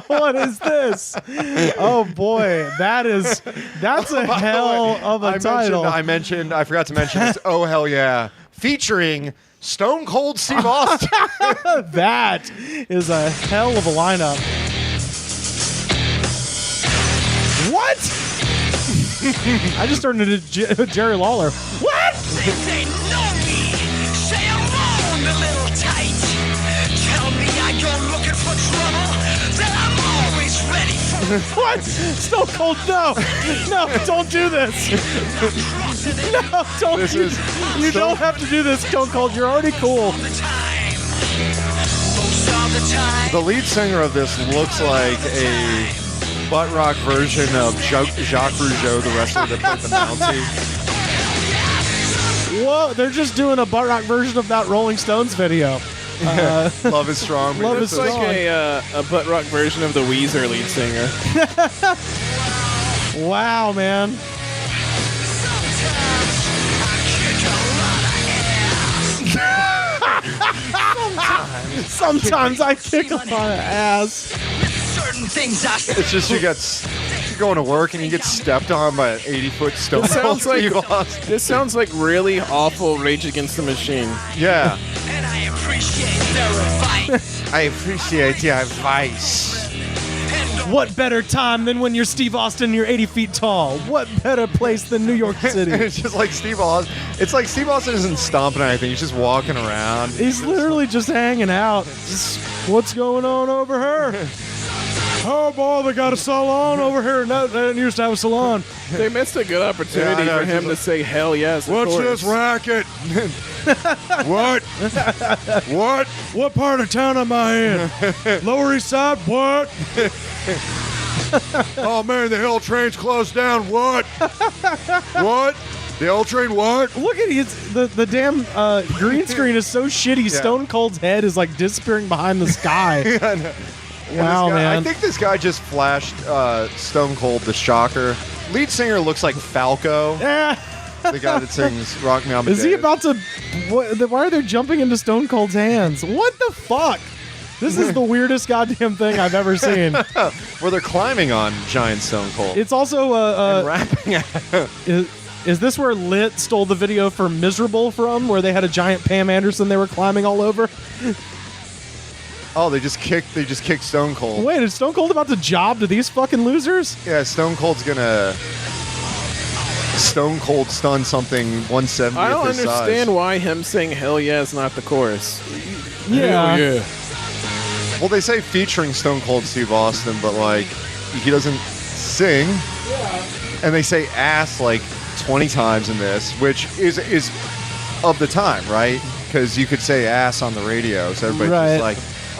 [SPEAKER 6] What is this? Oh boy, that's a hell of a title.
[SPEAKER 3] I forgot to mention it's Oh Hell Yeah, featuring Stone Cold Steve Austin.
[SPEAKER 6] That is a hell of a lineup. What? I just turned into Jerry Lawler. What?
[SPEAKER 7] Think they know me. Say I'm wrong, a little tight. Tell me I go looking for trouble. Then I'm always ready for
[SPEAKER 6] What? Stone Cold, no, don't do this. No, don't.
[SPEAKER 3] This is
[SPEAKER 6] You don't have to do this, Stone Cold. You're already cool.
[SPEAKER 7] the time. Most of the time.
[SPEAKER 3] The lead singer of this looks like butt rock version of Jacques Rougeau, the wrestler that played the Mountie.
[SPEAKER 6] Whoa, they're just doing a butt rock version of that Rolling Stones video.
[SPEAKER 3] Love is strong.
[SPEAKER 6] Love
[SPEAKER 4] It's
[SPEAKER 6] is
[SPEAKER 4] like
[SPEAKER 6] strong.
[SPEAKER 4] a butt rock version of the Weezer lead singer.
[SPEAKER 6] Wow, man. Sometimes I kick a lot of ass.
[SPEAKER 7] Certain things I
[SPEAKER 3] It's just you're going to work and you get stepped on by an 80-foot stone
[SPEAKER 4] This
[SPEAKER 3] cold
[SPEAKER 4] sounds like
[SPEAKER 3] Steve Austin.
[SPEAKER 4] this sounds like really awful Rage Against the Machine.
[SPEAKER 3] Yeah.
[SPEAKER 7] and I appreciate their advice.
[SPEAKER 3] I appreciate your advice.
[SPEAKER 6] What better time than when you're Steve Austin and you're 80 feet tall? What better place than New York
[SPEAKER 3] And
[SPEAKER 6] City?
[SPEAKER 3] it's just like Steve Austin. It's like Steve Austin isn't stomping or anything. He's just walking around.
[SPEAKER 6] He's literally just hanging out. Just, what's going on over here? Oh boy, they got a salon over here. No, they didn't used to have a salon.
[SPEAKER 4] They missed a good opportunity
[SPEAKER 3] Yeah, I know,
[SPEAKER 4] for him
[SPEAKER 3] just
[SPEAKER 4] to say hell yes. of course.
[SPEAKER 3] racket? What? What?
[SPEAKER 6] What part of town am I in? Lower East Side? What?
[SPEAKER 3] Oh man, the L train's closed down. What? What? The L train? What?
[SPEAKER 6] Look at it. The damn green screen is so shitty.
[SPEAKER 3] Yeah.
[SPEAKER 6] Stone Cold's head is like disappearing behind the sky. Wow,
[SPEAKER 3] This guy-
[SPEAKER 6] man.
[SPEAKER 3] I think this guy just flashed Stone Cold the Shocker. Lead singer looks like Falco, the guy that sings "Rock Me Amadeus."
[SPEAKER 6] Is he about to? Why are they jumping into Stone Cold's hands? What the fuck? This is the weirdest goddamn thing I've ever seen.
[SPEAKER 3] where they're climbing on giant Stone Cold
[SPEAKER 6] It's also
[SPEAKER 3] and rapping?
[SPEAKER 6] is this where Lit stole the video for Miserable from, where they had a giant Pam Anderson they were climbing all over?
[SPEAKER 3] Oh, they just kicked Stone Cold.
[SPEAKER 6] Wait, is Stone Cold about to job to these fucking losers?
[SPEAKER 3] Yeah, Stone Cold's gonna Stone Cold stun something 170.
[SPEAKER 4] I don't
[SPEAKER 3] his
[SPEAKER 4] understand
[SPEAKER 3] size.
[SPEAKER 4] why him saying hell yeah is not the chorus.
[SPEAKER 6] Yeah.
[SPEAKER 3] Well, they say featuring Stone Cold Steve Austin, but like he doesn't sing. And they say ass like 20 times in this, which is of the time, right? Because you could say ass on the radio, so everybody's
[SPEAKER 6] Right.
[SPEAKER 3] just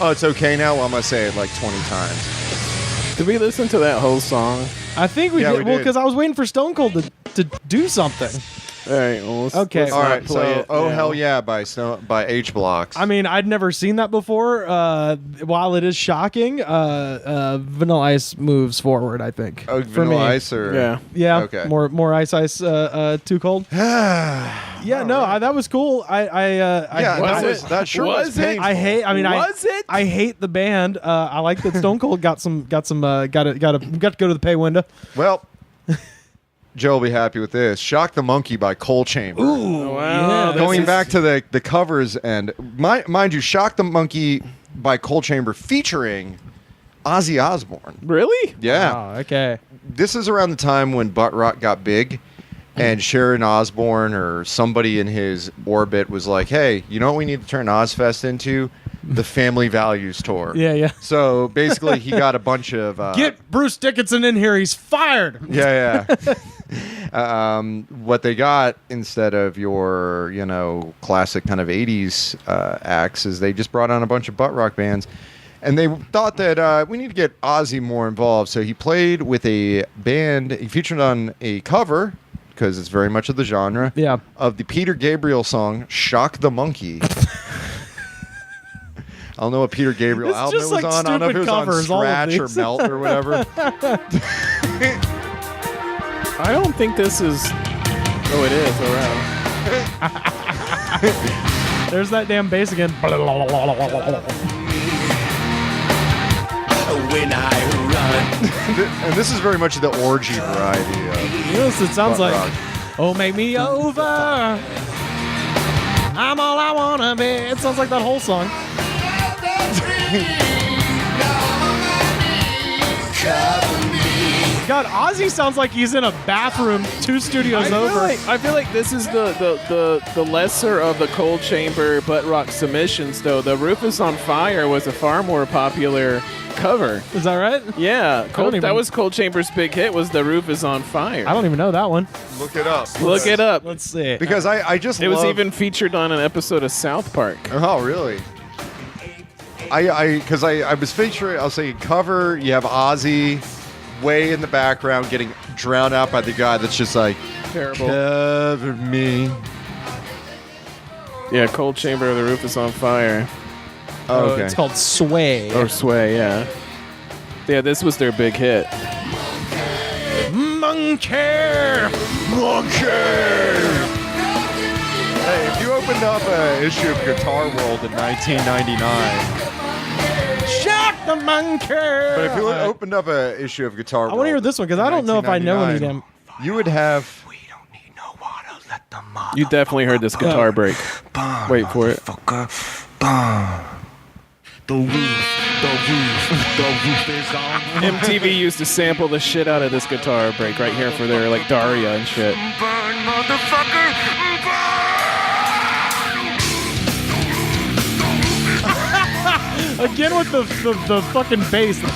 [SPEAKER 3] like, oh, it's okay now. Well, I'm gonna say it like 20 times.
[SPEAKER 4] Did we listen to that whole song?
[SPEAKER 6] I think we
[SPEAKER 3] Yeah,
[SPEAKER 6] did.
[SPEAKER 3] we
[SPEAKER 6] Well,
[SPEAKER 3] did.
[SPEAKER 6] because I was waiting for Stone Cold to do something.
[SPEAKER 4] All right. Well,
[SPEAKER 6] Okay.
[SPEAKER 4] let's
[SPEAKER 3] All
[SPEAKER 4] not
[SPEAKER 3] right,
[SPEAKER 4] play
[SPEAKER 3] so
[SPEAKER 4] it
[SPEAKER 3] "Oh
[SPEAKER 4] now.
[SPEAKER 3] Hell Yeah" by H Blocks.
[SPEAKER 6] I mean, I'd never seen that before. While it is shocking, Vanilla Ice moves forward, I think.
[SPEAKER 3] Oh,
[SPEAKER 6] for
[SPEAKER 3] Vanilla
[SPEAKER 6] me.
[SPEAKER 3] Ice or
[SPEAKER 4] Yeah.
[SPEAKER 6] Yeah.
[SPEAKER 3] Okay.
[SPEAKER 6] More Ice. Too cold. Yeah. No, that was cool.
[SPEAKER 3] Yeah,
[SPEAKER 4] Was it?
[SPEAKER 3] that sure was,
[SPEAKER 4] Was it?
[SPEAKER 3] painful.
[SPEAKER 6] I hate. I mean,
[SPEAKER 4] Was it?
[SPEAKER 6] I hate the band. I like that Stone Cold got to go to the pay window.
[SPEAKER 3] Well, Joe will be happy with this. "Shock the Monkey" by Coal Chamber.
[SPEAKER 4] Oh, wow.
[SPEAKER 6] Yeah.
[SPEAKER 3] Going back to the covers, and mind you, "Shock the Monkey" by Coal Chamber featuring Ozzy Osbourne.
[SPEAKER 4] Really?
[SPEAKER 3] Yeah.
[SPEAKER 6] Oh, okay.
[SPEAKER 3] This is around the time when butt rock got big, and Sharon Osbourne or somebody in his orbit was like, "Hey, you know what we need to turn Ozfest into? The Family Values Tour."
[SPEAKER 6] Yeah, yeah.
[SPEAKER 3] So basically, he got a bunch of
[SPEAKER 6] Get Bruce Dickinson in here. He's fired.
[SPEAKER 3] yeah. What they got instead of your classic kind of 80s acts is they just brought on a bunch of butt rock bands. And they thought that we need to get Ozzy more involved. So he played with a band. He featured on a cover, because it's very much of the genre,
[SPEAKER 6] Yeah.
[SPEAKER 3] of the Peter Gabriel song "Shock the Monkey." I don't know what Peter Gabriel
[SPEAKER 6] It's
[SPEAKER 3] album it
[SPEAKER 6] just
[SPEAKER 3] was
[SPEAKER 6] like
[SPEAKER 3] on. I don't know if it was
[SPEAKER 6] stupid covers, all
[SPEAKER 3] on
[SPEAKER 6] of
[SPEAKER 3] Scratch or
[SPEAKER 6] these.
[SPEAKER 3] Melt or whatever.
[SPEAKER 4] I don't think this is. Oh, it is. Oh, wow.
[SPEAKER 6] There's that damn bass again.
[SPEAKER 7] When I run,
[SPEAKER 3] And this is very much the orgy variety of
[SPEAKER 6] Yes, it sounds
[SPEAKER 3] butt
[SPEAKER 6] like.
[SPEAKER 3] rock.
[SPEAKER 6] Oh, make me over. I'm all I wanna be. It sounds like that whole song. God, Ozzy sounds like he's in a bathroom 2 studios over.
[SPEAKER 4] I feel like this is the lesser of the Cold Chamber butt rock submissions, though. The Rufus on Fire was a far more popular cover.
[SPEAKER 6] Is that right?
[SPEAKER 4] Yeah,
[SPEAKER 6] don't even-
[SPEAKER 4] that was Cold Chamber's big hit. Was the Roof is on Fire?
[SPEAKER 6] I don't even know that one.
[SPEAKER 3] Look it up.
[SPEAKER 4] Look it up.
[SPEAKER 6] Let's see.
[SPEAKER 3] Because I just
[SPEAKER 4] It was
[SPEAKER 3] love-
[SPEAKER 4] even featured on an episode of South Park.
[SPEAKER 3] Oh, really? I was featuring. I'll say cover. You have Ozzy way in the background, getting drowned out by the guy that's just like,
[SPEAKER 4] Terrible.
[SPEAKER 3] cover me.
[SPEAKER 4] Yeah, Cold Chamber, The Roof is on Fire.
[SPEAKER 3] Oh, okay.
[SPEAKER 6] It's called Sway.
[SPEAKER 4] Or Sway, yeah. Yeah, this was their big hit.
[SPEAKER 6] Monkey.
[SPEAKER 3] Hey, if you opened up an issue of Guitar World in 1999,
[SPEAKER 6] Shock the monkey.
[SPEAKER 3] but if you opened up an issue of Guitar World,
[SPEAKER 6] I want to hear this one because I don't know if I know any of them.
[SPEAKER 3] You would have.
[SPEAKER 4] You definitely heard this guitar break. Wait for it.
[SPEAKER 5] The roof is on.
[SPEAKER 4] MTV used to sample the shit out of this guitar break right here for their like Daria and shit.
[SPEAKER 5] Burn, motherfucker.
[SPEAKER 6] Again with the fucking bass. The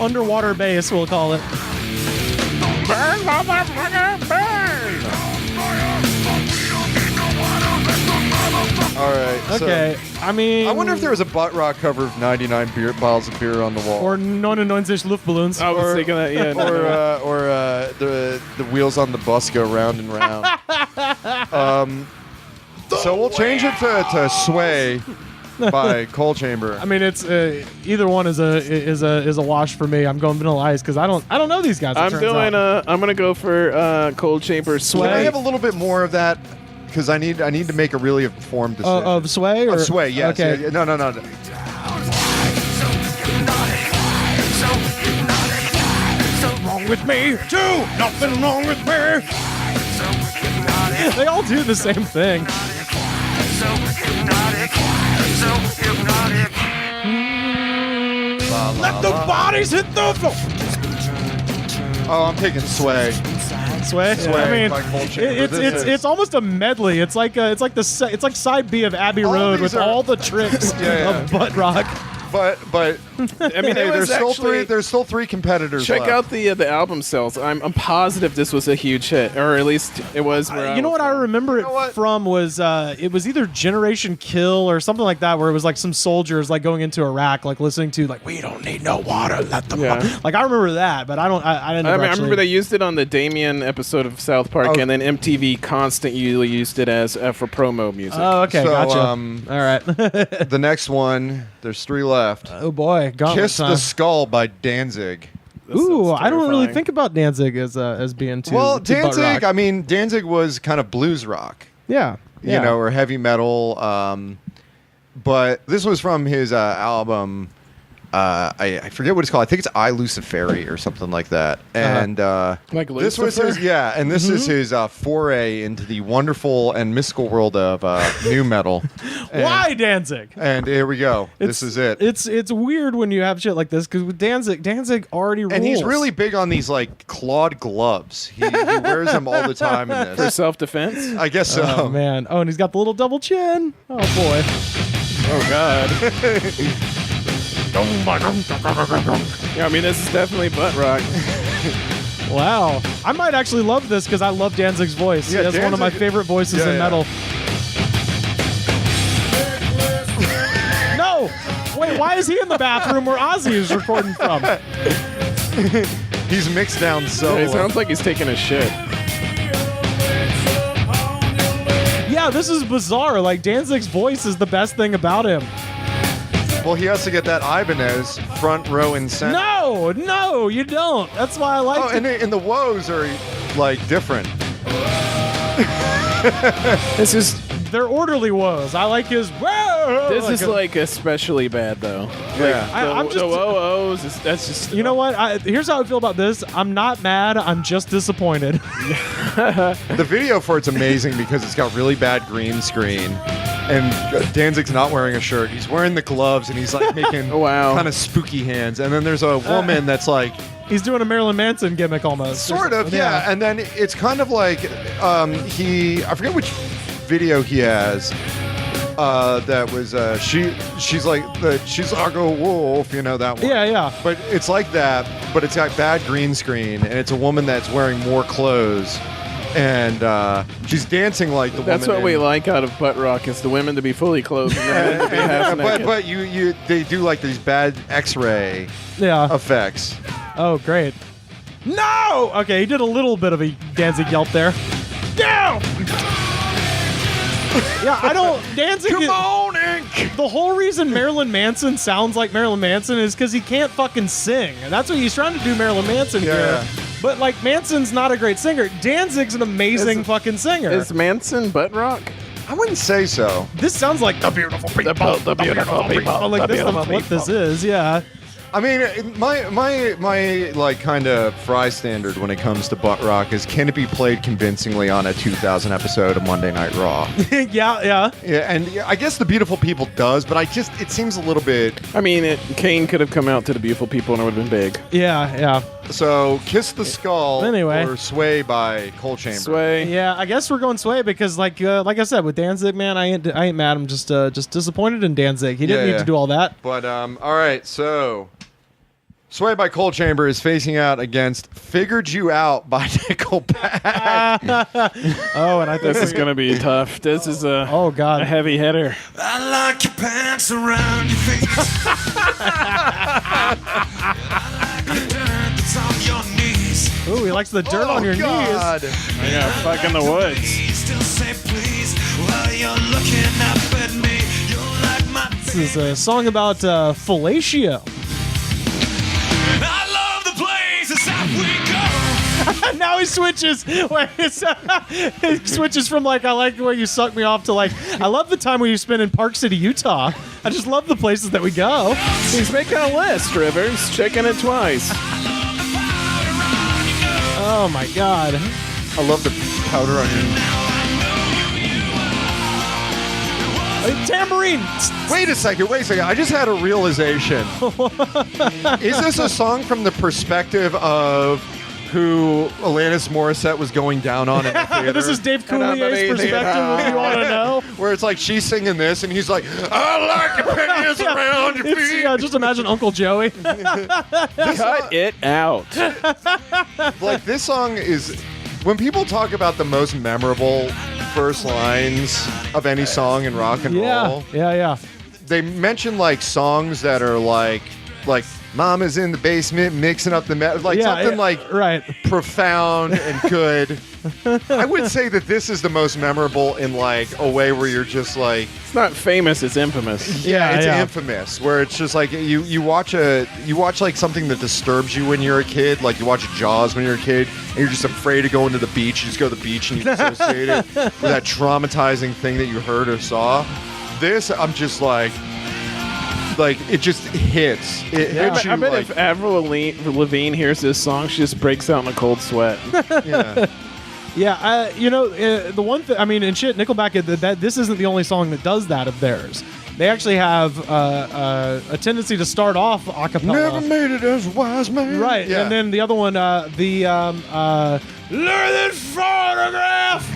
[SPEAKER 6] underwater bass, we'll call it.
[SPEAKER 4] Burn, motherfucker, burn!
[SPEAKER 3] All right. so
[SPEAKER 6] Okay, I mean...
[SPEAKER 3] I wonder if there was a butt rock cover of 99 bottles of beer on the wall.
[SPEAKER 6] Or 99 Luftballons.
[SPEAKER 4] I was thinking that, yeah. no.
[SPEAKER 3] or the wheels on the bus go round and round. So we'll change it to Sway by Cold Chamber.
[SPEAKER 6] I mean, it's either one is a wash for me. I'm going Vanilla Ice because I don't know these guys.
[SPEAKER 4] I'm gonna go for Cold Chamber
[SPEAKER 3] Can I
[SPEAKER 4] Sway.
[SPEAKER 3] have a little bit more of that? Because I need to make a really informed decision.
[SPEAKER 6] of Sway or
[SPEAKER 3] Sway, yes.
[SPEAKER 6] Okay.
[SPEAKER 3] Yeah, yeah. No.
[SPEAKER 6] Wrong with me too. Nothing wrong with me. They all do the same thing. Let the bodies hit the floor.
[SPEAKER 3] Oh, I'm taking Sway.
[SPEAKER 6] Sway.
[SPEAKER 3] Sway
[SPEAKER 6] I mean,
[SPEAKER 3] by Cold Chamber.
[SPEAKER 6] it's almost a medley. It's like side B of Abbey
[SPEAKER 3] All
[SPEAKER 6] Road
[SPEAKER 3] these
[SPEAKER 6] with
[SPEAKER 3] are-
[SPEAKER 6] all the tricks
[SPEAKER 3] Yeah.
[SPEAKER 6] of butt rock.
[SPEAKER 3] But
[SPEAKER 4] I mean,
[SPEAKER 3] hey,
[SPEAKER 4] it was
[SPEAKER 3] there's still
[SPEAKER 4] actually-
[SPEAKER 3] there's still three competitors.
[SPEAKER 4] Check
[SPEAKER 3] left.
[SPEAKER 4] out the album sales. I'm positive this was a huge hit, or at least it was. Where
[SPEAKER 6] You know what I remember it
[SPEAKER 3] know what?
[SPEAKER 6] from was it was either Generation Kill or something like that, where it was like some soldiers like going into Iraq, like listening to like we don't need no water, let them.
[SPEAKER 4] Yeah.
[SPEAKER 6] Like I remember that, but I didn't.
[SPEAKER 4] I remember they used it on the Damien episode of South Park,
[SPEAKER 3] Oh.
[SPEAKER 4] and then MTV constantly used it as for promo music.
[SPEAKER 6] Oh, okay,
[SPEAKER 3] So,
[SPEAKER 6] gotcha. All right.
[SPEAKER 3] The next one, there's three left.
[SPEAKER 6] Oh boy, Gauntlet
[SPEAKER 3] Kiss the
[SPEAKER 6] time.
[SPEAKER 3] Skull by Danzig.
[SPEAKER 6] Ooh,
[SPEAKER 4] sounds
[SPEAKER 6] I don't really
[SPEAKER 4] terrifying.
[SPEAKER 6] think about Danzig as being too.
[SPEAKER 3] Well,
[SPEAKER 6] too butt
[SPEAKER 3] Danzig,
[SPEAKER 6] rock.
[SPEAKER 3] I mean, Danzig was kind of blues rock,
[SPEAKER 6] yeah,
[SPEAKER 3] you know, or heavy metal. But this was from his album. I forget what it's called. I think it's I Luciferi or something like that. And
[SPEAKER 4] Like
[SPEAKER 3] this was his,
[SPEAKER 4] Lucifer?
[SPEAKER 3] and this is his foray into the wonderful and mystical world of new metal. And,
[SPEAKER 6] Why Danzig?
[SPEAKER 3] And here we go. This is it.
[SPEAKER 6] It's weird when you have shit like this because with Danzig already rules.
[SPEAKER 3] And he's really big on these like clawed gloves. He wears them all the time in
[SPEAKER 4] For
[SPEAKER 3] this.
[SPEAKER 4] self-defense.
[SPEAKER 3] I guess so.
[SPEAKER 6] Oh man! Oh, and he's got the little double chin. Oh boy!
[SPEAKER 4] Oh God. Yeah, I mean this is definitely butt rock.
[SPEAKER 6] Wow! I might actually love this because I love Danzig's voice.
[SPEAKER 3] Yeah,
[SPEAKER 6] That's one of my
[SPEAKER 3] Danzig-
[SPEAKER 6] favorite voices
[SPEAKER 3] Yeah,
[SPEAKER 6] in
[SPEAKER 3] yeah.
[SPEAKER 6] metal. No! Wait, why is he in the bathroom where Ozzy is recording from?
[SPEAKER 3] He's mixed down so
[SPEAKER 4] It
[SPEAKER 3] well.
[SPEAKER 4] sounds like he's taking a shit.
[SPEAKER 6] Yeah, this is bizarre. Like Danzig's voice is the best thing about him.
[SPEAKER 3] Well, he has to get that Ibanez front row and center.
[SPEAKER 6] No, you don't. That's why I like.
[SPEAKER 3] Oh, and the woes are like different.
[SPEAKER 4] This is
[SPEAKER 6] They're orderly woes. I like his. Whoa!
[SPEAKER 4] this is like especially bad though.
[SPEAKER 3] Yeah.
[SPEAKER 6] I'm
[SPEAKER 4] The
[SPEAKER 6] just.
[SPEAKER 4] oh-ohs, that's just.
[SPEAKER 6] You know what? Here's how I feel about this. I'm not mad. I'm just disappointed.
[SPEAKER 3] The video for it's amazing because it's got really bad green screen. And Danzig's not wearing a shirt. He's wearing the gloves and he's like making
[SPEAKER 4] Oh, wow.
[SPEAKER 3] kind of spooky hands. And then there's a woman that's like,
[SPEAKER 6] He's doing a Marilyn Manson gimmick almost.
[SPEAKER 3] sort of, yeah. And then it's kind of like I forget which video he has. That was she's like she's like a wolf, you know that one.
[SPEAKER 6] Yeah.
[SPEAKER 3] But it's like that, but it's got bad green screen, and it's a woman that's wearing more clothes, and she's dancing like the
[SPEAKER 4] That's
[SPEAKER 3] woman.
[SPEAKER 4] what we
[SPEAKER 3] in-
[SPEAKER 4] like out of butt rock is the women to be fully clothed and the men to be half naked.
[SPEAKER 3] but they do like these bad X-ray
[SPEAKER 6] Yeah.
[SPEAKER 3] effects.
[SPEAKER 6] Oh, great. No! Okay, he did a little bit of a Danzig yelp there. No! Yeah, I don't. Danzig.
[SPEAKER 3] Come on, Ink!
[SPEAKER 6] The whole reason Marilyn Manson sounds like Marilyn Manson is because he can't fucking sing. And that's what he's trying to do, Marilyn Manson
[SPEAKER 3] Yeah.
[SPEAKER 6] here. But, like, Manson's not a great singer. Danzig's an amazing fucking singer.
[SPEAKER 4] Is Manson butt rock?
[SPEAKER 3] I wouldn't say so.
[SPEAKER 6] This sounds like the beautiful people.
[SPEAKER 4] The beautiful people.
[SPEAKER 6] Like,
[SPEAKER 4] The
[SPEAKER 6] this is
[SPEAKER 4] beautiful
[SPEAKER 6] what this
[SPEAKER 4] people.
[SPEAKER 6] is, yeah.
[SPEAKER 3] I mean, my like kind of fry standard when it comes to butt rock is, can it be played convincingly on a 2000 episode of Monday Night Raw?
[SPEAKER 6] Yeah.
[SPEAKER 3] Yeah, and I guess the Beautiful People does, but it seems a little bit.
[SPEAKER 4] I mean, Kane could have come out to the beautiful people and it would have been big.
[SPEAKER 6] Yeah.
[SPEAKER 3] So, Kiss the Skull
[SPEAKER 6] Anyway.
[SPEAKER 3] or Sway by Coal Chamber.
[SPEAKER 4] Sway.
[SPEAKER 6] Yeah, I guess we're going Sway because, like I said, with Danzig, man, I ain't mad. I'm just disappointed in Danzig. He didn't
[SPEAKER 3] Yeah,
[SPEAKER 6] need
[SPEAKER 3] yeah.
[SPEAKER 6] to do all that.
[SPEAKER 3] But all right, so Sway by Coal Chamber is facing out against Figured You Out by Nickelback.
[SPEAKER 6] Oh, and I think
[SPEAKER 4] This is going to be tough. This is a
[SPEAKER 6] God.
[SPEAKER 4] heavy hitter.
[SPEAKER 5] I like your pants around your feet. I like the dirt that's on your knees.
[SPEAKER 6] Ooh, he likes the dirt on your knees.
[SPEAKER 3] God.
[SPEAKER 4] Yeah, fuck in the woods.
[SPEAKER 5] You still say please while you're looking up at me. You're like my
[SPEAKER 6] This is a song about fellatio.
[SPEAKER 5] I love the places that we go.
[SPEAKER 6] And now he switches. Wait, he switches from like, I like the way you suck me off to like, I love the time we spent in Park City, Utah. I just love the places that we go.
[SPEAKER 4] He's making a list, Rivers. Checking it twice.
[SPEAKER 6] Oh my God.
[SPEAKER 3] I love the powder on your.
[SPEAKER 6] Tambourine.
[SPEAKER 3] Wait a second. I just had a realization. Is this a song from the perspective of who Alanis Morissette was going down on in the theater?
[SPEAKER 6] This is Dave Coulier's
[SPEAKER 3] And
[SPEAKER 6] perspective, if you want to know.
[SPEAKER 3] Where it's like she's singing this and he's like, I like your pennies around your
[SPEAKER 6] It's,
[SPEAKER 3] feet.
[SPEAKER 6] yeah, just imagine Uncle Joey.
[SPEAKER 4] Cut it out.
[SPEAKER 3] Like, this song is, when people talk about the most memorable first lines of any song in rock and roll,
[SPEAKER 6] Yeah.
[SPEAKER 3] they mention like songs that are like Mama's in the basement mixing up the something like
[SPEAKER 6] right.
[SPEAKER 3] profound and good. I would say that this is the most memorable in like a way where you're just like,
[SPEAKER 4] It's not famous, it's infamous.
[SPEAKER 3] it's
[SPEAKER 6] Yeah.
[SPEAKER 3] infamous, where it's just like you watch like something that disturbs you when you're a kid, like you watch Jaws when you're a kid and you're just afraid to go into the beach. You just go to the beach and you associate it with that traumatizing thing that you heard or saw. This, I'm just like it just hits. It hits you
[SPEAKER 4] I bet
[SPEAKER 3] like,
[SPEAKER 4] if Avril Lavigne hears this song, she just breaks out in a cold sweat.
[SPEAKER 3] yeah.
[SPEAKER 6] Yeah, the one thing, I mean, and shit, Nickelback, this isn't the only song that does that of theirs. They actually have a tendency to start off a cappella.
[SPEAKER 3] Never made it as a wise man.
[SPEAKER 6] Right,
[SPEAKER 3] Yeah.
[SPEAKER 6] and then the other one, look at this photograph!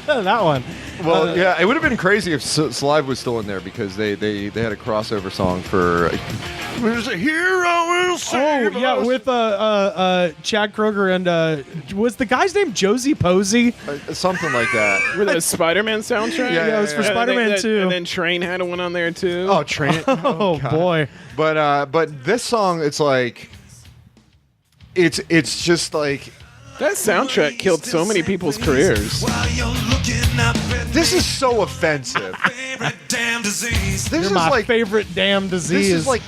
[SPEAKER 6] That one.
[SPEAKER 3] Well, yeah, it would have been crazy if Saliva was still in there because they had a crossover song for "There's a Hero Will Save
[SPEAKER 6] Oh, yeah,
[SPEAKER 3] Us."
[SPEAKER 6] with Chad Kroeger and was the guy's name Josie Posey?
[SPEAKER 3] Something like that.
[SPEAKER 4] With the Spider-Man soundtrack?
[SPEAKER 3] Yeah,
[SPEAKER 6] Yeah, it was for
[SPEAKER 3] yeah.
[SPEAKER 6] Spider-Man 2.
[SPEAKER 4] And then Train had one on there too.
[SPEAKER 3] Oh, Train.
[SPEAKER 6] Oh,
[SPEAKER 3] God.
[SPEAKER 6] boy.
[SPEAKER 3] But this song, it's like it's just like
[SPEAKER 4] That soundtrack killed so many people's careers.
[SPEAKER 5] While you're looking up at
[SPEAKER 3] this is so offensive.
[SPEAKER 5] favorite damn disease.
[SPEAKER 3] This
[SPEAKER 6] You're
[SPEAKER 3] is
[SPEAKER 6] my
[SPEAKER 3] like
[SPEAKER 6] favorite damn disease.
[SPEAKER 3] this is like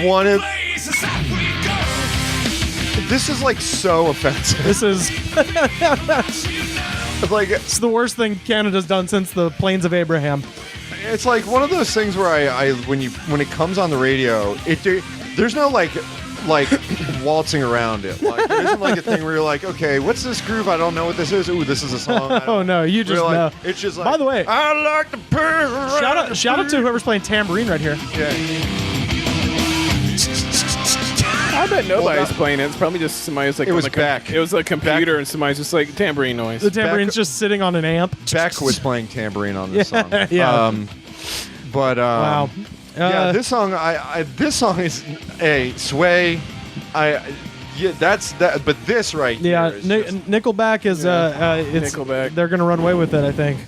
[SPEAKER 3] one of
[SPEAKER 5] Places that we go.
[SPEAKER 3] this is like so offensive.
[SPEAKER 6] This is
[SPEAKER 3] Like
[SPEAKER 6] it's the worst thing Canada's done since the Plains of Abraham.
[SPEAKER 3] it's like one of those things where I when it comes on the radio, there's no like waltzing around it. Like there isn't like a thing where you're like, okay, what's this groove? I don't know what this is. Ooh, this is a song. I don't-
[SPEAKER 6] Oh no, you just
[SPEAKER 3] You're like,
[SPEAKER 6] know.
[SPEAKER 3] It's just like.
[SPEAKER 6] By the way,
[SPEAKER 3] I like the
[SPEAKER 6] shout out to whoever's playing tambourine right here.
[SPEAKER 3] Yeah.
[SPEAKER 4] I bet nobody's playing it. It's probably just somebody's like.
[SPEAKER 3] It
[SPEAKER 4] on
[SPEAKER 3] was
[SPEAKER 4] the
[SPEAKER 3] Beck.
[SPEAKER 4] It was a computer, and somebody's just like tambourine noise.
[SPEAKER 6] The tambouриne's just sitting on an amp.
[SPEAKER 3] Beck was playing tambourine on this song.
[SPEAKER 6] Yeah.
[SPEAKER 3] But
[SPEAKER 6] Wow.
[SPEAKER 3] yeah, this song this song is a Sway. Yeah, that's that. But this right
[SPEAKER 6] Yeah,
[SPEAKER 3] here is
[SPEAKER 6] Ni-
[SPEAKER 3] just-
[SPEAKER 6] Nickelback is it's
[SPEAKER 4] Nickelback.
[SPEAKER 6] They're gonna run away with it, I think.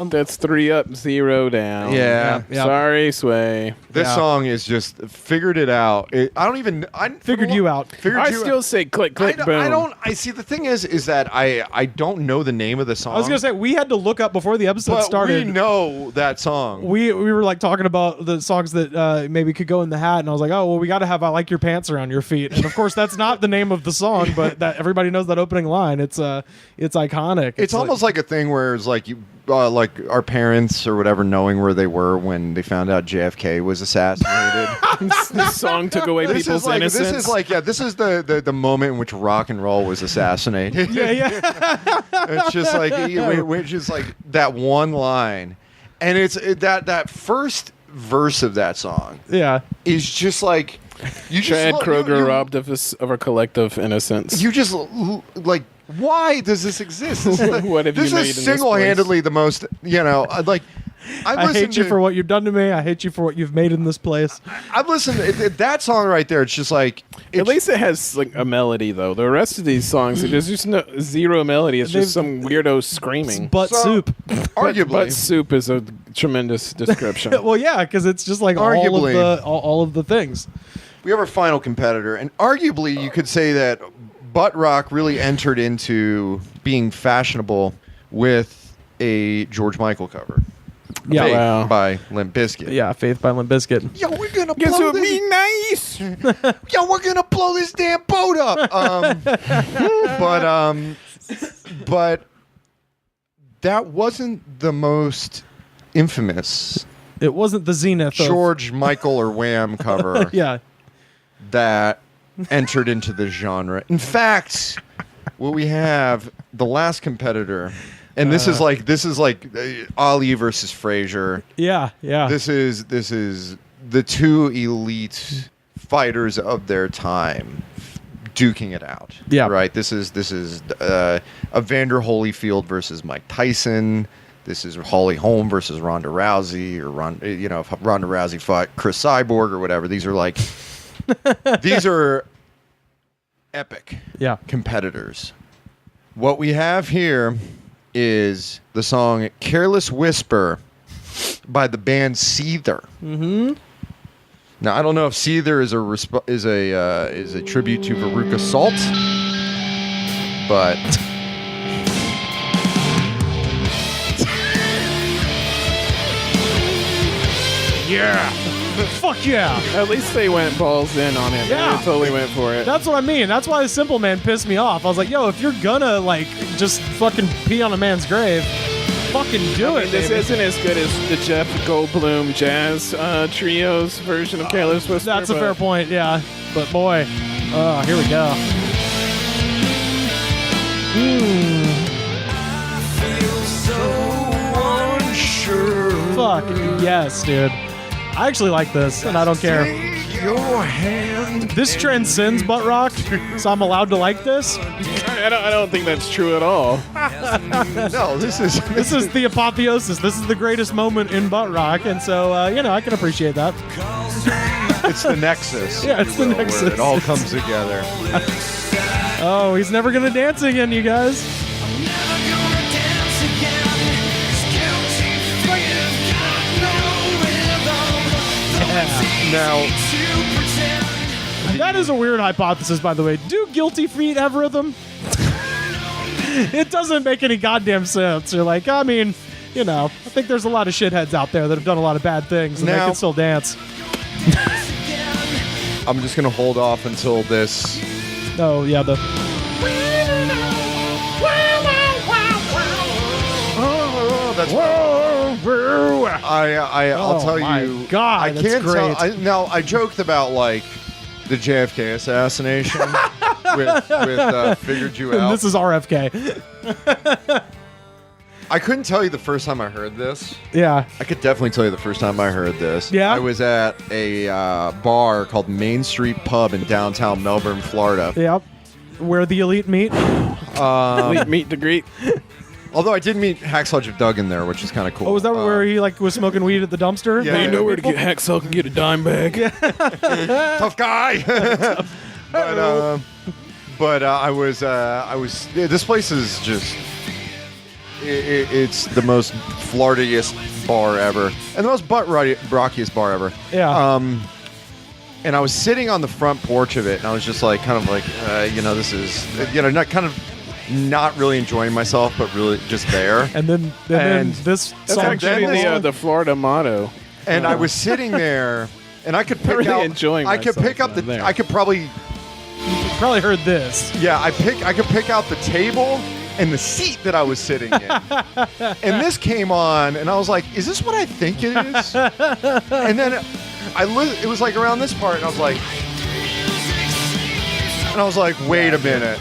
[SPEAKER 4] That's 3 up, 0 down.
[SPEAKER 3] Yeah.
[SPEAKER 6] Yeah.
[SPEAKER 4] Sorry, Sway.
[SPEAKER 3] this
[SPEAKER 6] yeah.
[SPEAKER 3] song is just figured it out. I
[SPEAKER 6] Figured you out.
[SPEAKER 3] Figured
[SPEAKER 4] I
[SPEAKER 3] you
[SPEAKER 4] still
[SPEAKER 3] out.
[SPEAKER 4] say click, click, boom.
[SPEAKER 3] I don't. I see. The thing is that I don't know the name of the song.
[SPEAKER 6] I was gonna say we had to look up before the episode
[SPEAKER 3] but
[SPEAKER 6] started.
[SPEAKER 3] we know that song.
[SPEAKER 6] We were like talking about the songs that maybe could go in the hat, and I was like, oh well, we got to have "I Like Your Pants Around Your Feet," and of course that's not the name of the song, but that everybody knows that opening line. It's iconic.
[SPEAKER 3] It's almost like a thing where it's like you, like our parents or whatever, knowing where they were when they found out JFK was assassinated.
[SPEAKER 4] This song took away
[SPEAKER 3] This
[SPEAKER 4] people's
[SPEAKER 3] is like
[SPEAKER 4] innocence.
[SPEAKER 3] this is the moment in which rock and roll was assassinated.
[SPEAKER 6] yeah.
[SPEAKER 3] It's just like which is like that one line, and that first verse of that song
[SPEAKER 6] Yeah.
[SPEAKER 3] is just like you
[SPEAKER 4] Chad
[SPEAKER 3] just
[SPEAKER 4] Kroger robbed of our collective innocence.
[SPEAKER 3] You just like, why does this exist? This is,
[SPEAKER 4] What have you
[SPEAKER 3] this
[SPEAKER 4] made
[SPEAKER 3] is
[SPEAKER 4] in this
[SPEAKER 3] single-handedly the most, like.
[SPEAKER 6] I hate you for what you've done to me. I hate you for what you've made in this place.
[SPEAKER 3] I've listened to that song right there. It's just like
[SPEAKER 4] At least it has like a melody, though. The rest of these songs, there's just no, zero melody. It's just some weirdo screaming.
[SPEAKER 6] Butt soup.
[SPEAKER 3] arguably.
[SPEAKER 4] Butt soup is a tremendous description.
[SPEAKER 6] Well, yeah, because it's just like
[SPEAKER 3] Arguably.
[SPEAKER 6] all of the things.
[SPEAKER 3] We have our final competitor, and arguably you could say that butt rock really entered into being fashionable with a George Michael cover.
[SPEAKER 6] Yeah.
[SPEAKER 3] Faith
[SPEAKER 4] Wow.
[SPEAKER 3] by Limp Bizkit.
[SPEAKER 6] Yeah, Faith by Limp Bizkit.
[SPEAKER 3] Yo, we're gonna
[SPEAKER 4] Guess
[SPEAKER 3] blow
[SPEAKER 4] what would
[SPEAKER 3] this.
[SPEAKER 4] be nice?
[SPEAKER 3] Yo, we're gonna blow this damn boat up. But that wasn't the most infamous
[SPEAKER 6] It wasn't the zenith of
[SPEAKER 3] George Michael or Wham cover
[SPEAKER 6] Yeah.
[SPEAKER 3] that entered into the genre. In fact, what we have, the last competitor, and this is like Ali versus Frazier.
[SPEAKER 6] Yeah. Yeah.
[SPEAKER 3] This is the two elite fighters of their time duking it out.
[SPEAKER 6] Yeah.
[SPEAKER 3] Right. This is Evander Holyfield versus Mike Tyson. This is Holly Holm versus Ronda Rousey, or if Ronda Rousey fought Chris Cyborg or whatever. These are like these are epic
[SPEAKER 6] yeah.
[SPEAKER 3] competitors. What we have here is the song "Careless Whisper" by the band Seether. Mm-hmm. Now I don't know if Seether is a tribute to Veruca Salt, but
[SPEAKER 6] Yeah. Fuck yeah.
[SPEAKER 4] At least they went balls in on it.
[SPEAKER 6] Yeah.
[SPEAKER 4] They totally went for it.
[SPEAKER 6] That's what I mean. That's why the Simple Man pissed me off. I was like, yo, if you're gonna like just fucking pee on a man's grave, fucking do it.
[SPEAKER 4] This
[SPEAKER 6] baby.
[SPEAKER 4] isn't as good as the Jeff Goldblum jazz trio's version of Careless Whisper.
[SPEAKER 6] That's a
[SPEAKER 4] but
[SPEAKER 6] fair point, yeah. But boy, here we go. Fuck yes, dude. I actually like this, and I don't care.
[SPEAKER 3] your hand.
[SPEAKER 6] This transcends butt rock, so I'm allowed to like this.
[SPEAKER 4] I don't think that's true at all.
[SPEAKER 3] No, this is
[SPEAKER 6] This is the apotheosis. This is the greatest moment in butt rock, and so I can appreciate that.
[SPEAKER 3] it's the nexus.
[SPEAKER 6] Yeah, it's the
[SPEAKER 3] where
[SPEAKER 6] nexus.
[SPEAKER 3] it all comes together.
[SPEAKER 6] Oh, he's never gonna dance again, you guys.
[SPEAKER 3] Now,
[SPEAKER 6] That is a weird hypothesis, by the way. Do guilty feet have rhythm? It doesn't make any goddamn sense. You're like, I mean, I think there's a lot of shitheads out there that have done a lot of bad things, and they
[SPEAKER 3] Now-
[SPEAKER 6] can still dance.
[SPEAKER 3] I'm just gonna hold off until this.
[SPEAKER 6] Oh, yeah, the...
[SPEAKER 3] Oh, that's. I'll
[SPEAKER 6] Oh
[SPEAKER 3] tell
[SPEAKER 6] my
[SPEAKER 3] you.
[SPEAKER 6] God,
[SPEAKER 3] I
[SPEAKER 6] that's
[SPEAKER 3] can't
[SPEAKER 6] great.
[SPEAKER 3] tell. I joked about like the JFK assassination with figured you
[SPEAKER 6] And
[SPEAKER 3] out.
[SPEAKER 6] this is RFK.
[SPEAKER 3] I couldn't tell you the first time I heard this.
[SPEAKER 6] Yeah.
[SPEAKER 3] I could definitely tell you the first time I heard this.
[SPEAKER 6] Yeah?
[SPEAKER 3] I was at a bar called Main Street Pub in downtown Melbourne, Florida.
[SPEAKER 6] Yep. Where the elite meet.
[SPEAKER 4] Meet the greet.
[SPEAKER 3] Although I did meet Hacksaw Jim Duggan there, which is kind of cool.
[SPEAKER 6] Oh, was that where he was smoking weed at the dumpster?
[SPEAKER 3] Yeah, you know
[SPEAKER 4] where to get Hacksaw can get a dime bag.
[SPEAKER 3] tough guy? But I was. This place is just. It's the most Floridiest bar ever, and the most butt-rockiest bar ever.
[SPEAKER 6] Yeah.
[SPEAKER 3] And I was sitting on the front porch of it, and I was just like, kind of like, this is, not really enjoying myself, but really just there.
[SPEAKER 6] And then this
[SPEAKER 4] That's
[SPEAKER 6] song
[SPEAKER 4] actually
[SPEAKER 6] came along.
[SPEAKER 4] the Florida motto.
[SPEAKER 3] And I was sitting there, and I could pick
[SPEAKER 4] Really
[SPEAKER 3] out.
[SPEAKER 4] enjoying
[SPEAKER 3] I could pick
[SPEAKER 4] myself
[SPEAKER 3] up the.
[SPEAKER 4] there.
[SPEAKER 3] I could probably.
[SPEAKER 6] You probably heard this.
[SPEAKER 3] Yeah, I could pick out the table and the seat that I was sitting in. And this came on, and I was like, "Is this what I think it is?" And then it was like around this part, and I was like, "Wait a minute."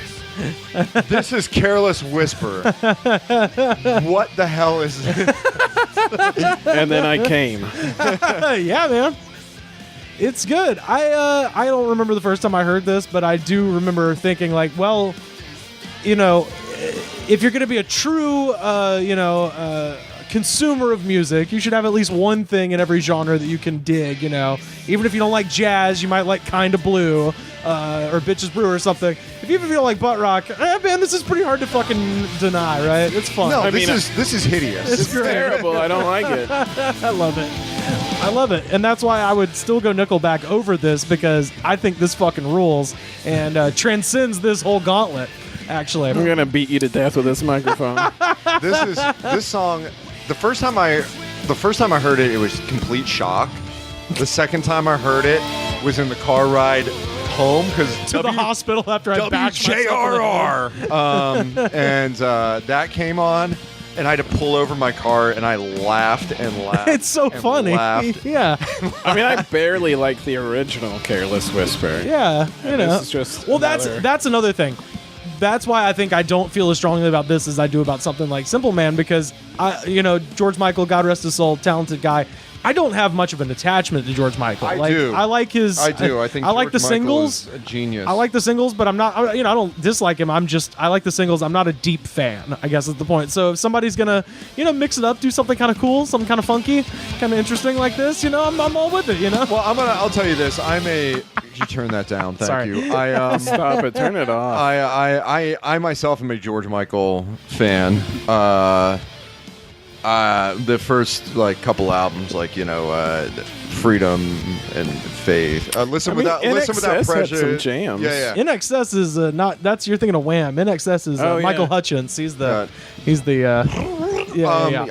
[SPEAKER 3] This is Careless Whisper. What the hell is this?
[SPEAKER 4] And then I came.
[SPEAKER 6] Yeah, man. It's good. I don't remember the first time I heard this, but I do remember thinking like, well, if you're going to be a true, consumer of music, you should have at least one thing in every genre that you can dig. Even if you don't like jazz, you might like Kinda Blue or Bitches Brew or something. If you even don't like butt rock, man, this is pretty hard to fucking deny, right? It's fun.
[SPEAKER 3] No,
[SPEAKER 6] I
[SPEAKER 3] this
[SPEAKER 6] mean,
[SPEAKER 3] is hideous.
[SPEAKER 6] it's great.
[SPEAKER 4] Terrible. I don't like it.
[SPEAKER 6] I love it. I love it. And that's why I would still go Nickelback over this, because I think this fucking rules and transcends this whole gauntlet, actually.
[SPEAKER 4] I'm gonna beat you to death with this microphone.
[SPEAKER 3] This song. The first time I heard it, it was complete shock. The second time I heard it was in the car ride home because
[SPEAKER 6] to the hospital after I backed myself.
[SPEAKER 3] WJRR. And that came on, and I had to pull over my car, and I laughed and laughed.
[SPEAKER 6] It's so
[SPEAKER 3] and
[SPEAKER 6] funny.
[SPEAKER 3] laughed.
[SPEAKER 6] Yeah.
[SPEAKER 4] I mean, I barely like the original Careless Whisper.
[SPEAKER 6] Yeah.
[SPEAKER 4] This is just
[SPEAKER 6] well,
[SPEAKER 4] another-
[SPEAKER 6] that's another thing. That's why I think I don't feel as strongly about this as I do about something like Simple Man, because George Michael, God rest his soul, talented guy. I don't have much of an attachment to George Michael.
[SPEAKER 3] I do.
[SPEAKER 6] I like his.
[SPEAKER 3] I do. I think
[SPEAKER 6] I like
[SPEAKER 3] George
[SPEAKER 6] the
[SPEAKER 3] Michael
[SPEAKER 6] singles.
[SPEAKER 3] is a genius.
[SPEAKER 6] I like the singles, but I'm not. I don't dislike him. I like the singles. I'm not a deep fan, I guess is the point. So if somebody's gonna, mix it up, do something kind of cool, something kind of funky, kind of interesting like this, I'm all with it.
[SPEAKER 3] Well, I'll tell you this. You turn that down. Thank
[SPEAKER 6] Sorry.
[SPEAKER 3] you.
[SPEAKER 4] Stop it. Turn it off.
[SPEAKER 3] I myself am a George Michael fan. The first couple albums, Freedom and Faith. Listen without
[SPEAKER 4] NXS
[SPEAKER 3] prejudice.
[SPEAKER 4] had some jams.
[SPEAKER 3] Yeah.
[SPEAKER 6] NXS is not. That's you're thinking of Wham. NXS is
[SPEAKER 4] Oh,
[SPEAKER 6] Michael
[SPEAKER 4] yeah.
[SPEAKER 6] Hutchins. He's the.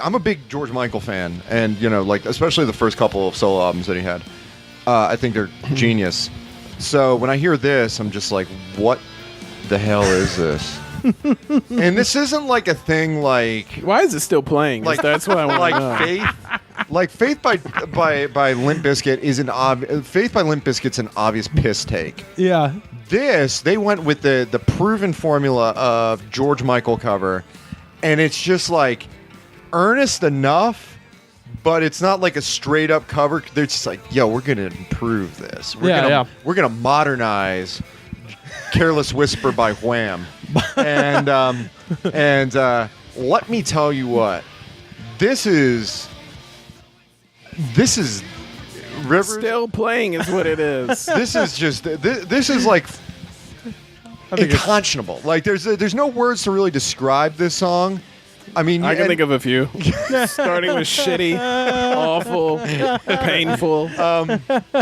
[SPEAKER 3] I'm a big George Michael fan, and especially the first couple of solo albums that he had. I think they're genius. So when I hear this, I'm just like, what the hell is this? And this isn't like a thing like
[SPEAKER 4] Why is it still playing? That's what I want to know.
[SPEAKER 3] Faith by Limp Bizkit is Faith by Limp Bizkit's an obvious piss take.
[SPEAKER 6] Yeah.
[SPEAKER 3] They went with the proven formula of George Michael cover, and it's just like earnest enough, but it's not like a straight up cover. They're just like, yo, we're gonna improve this. We're gonna modernize Careless Whisper by Wham. And let me tell you what, this is Rivers.
[SPEAKER 4] Still playing is what it is.
[SPEAKER 3] This is just this is like unconscionable. Like there's no words to really describe this song. I mean,
[SPEAKER 4] I can think of a few. Starting with shitty, awful, painful.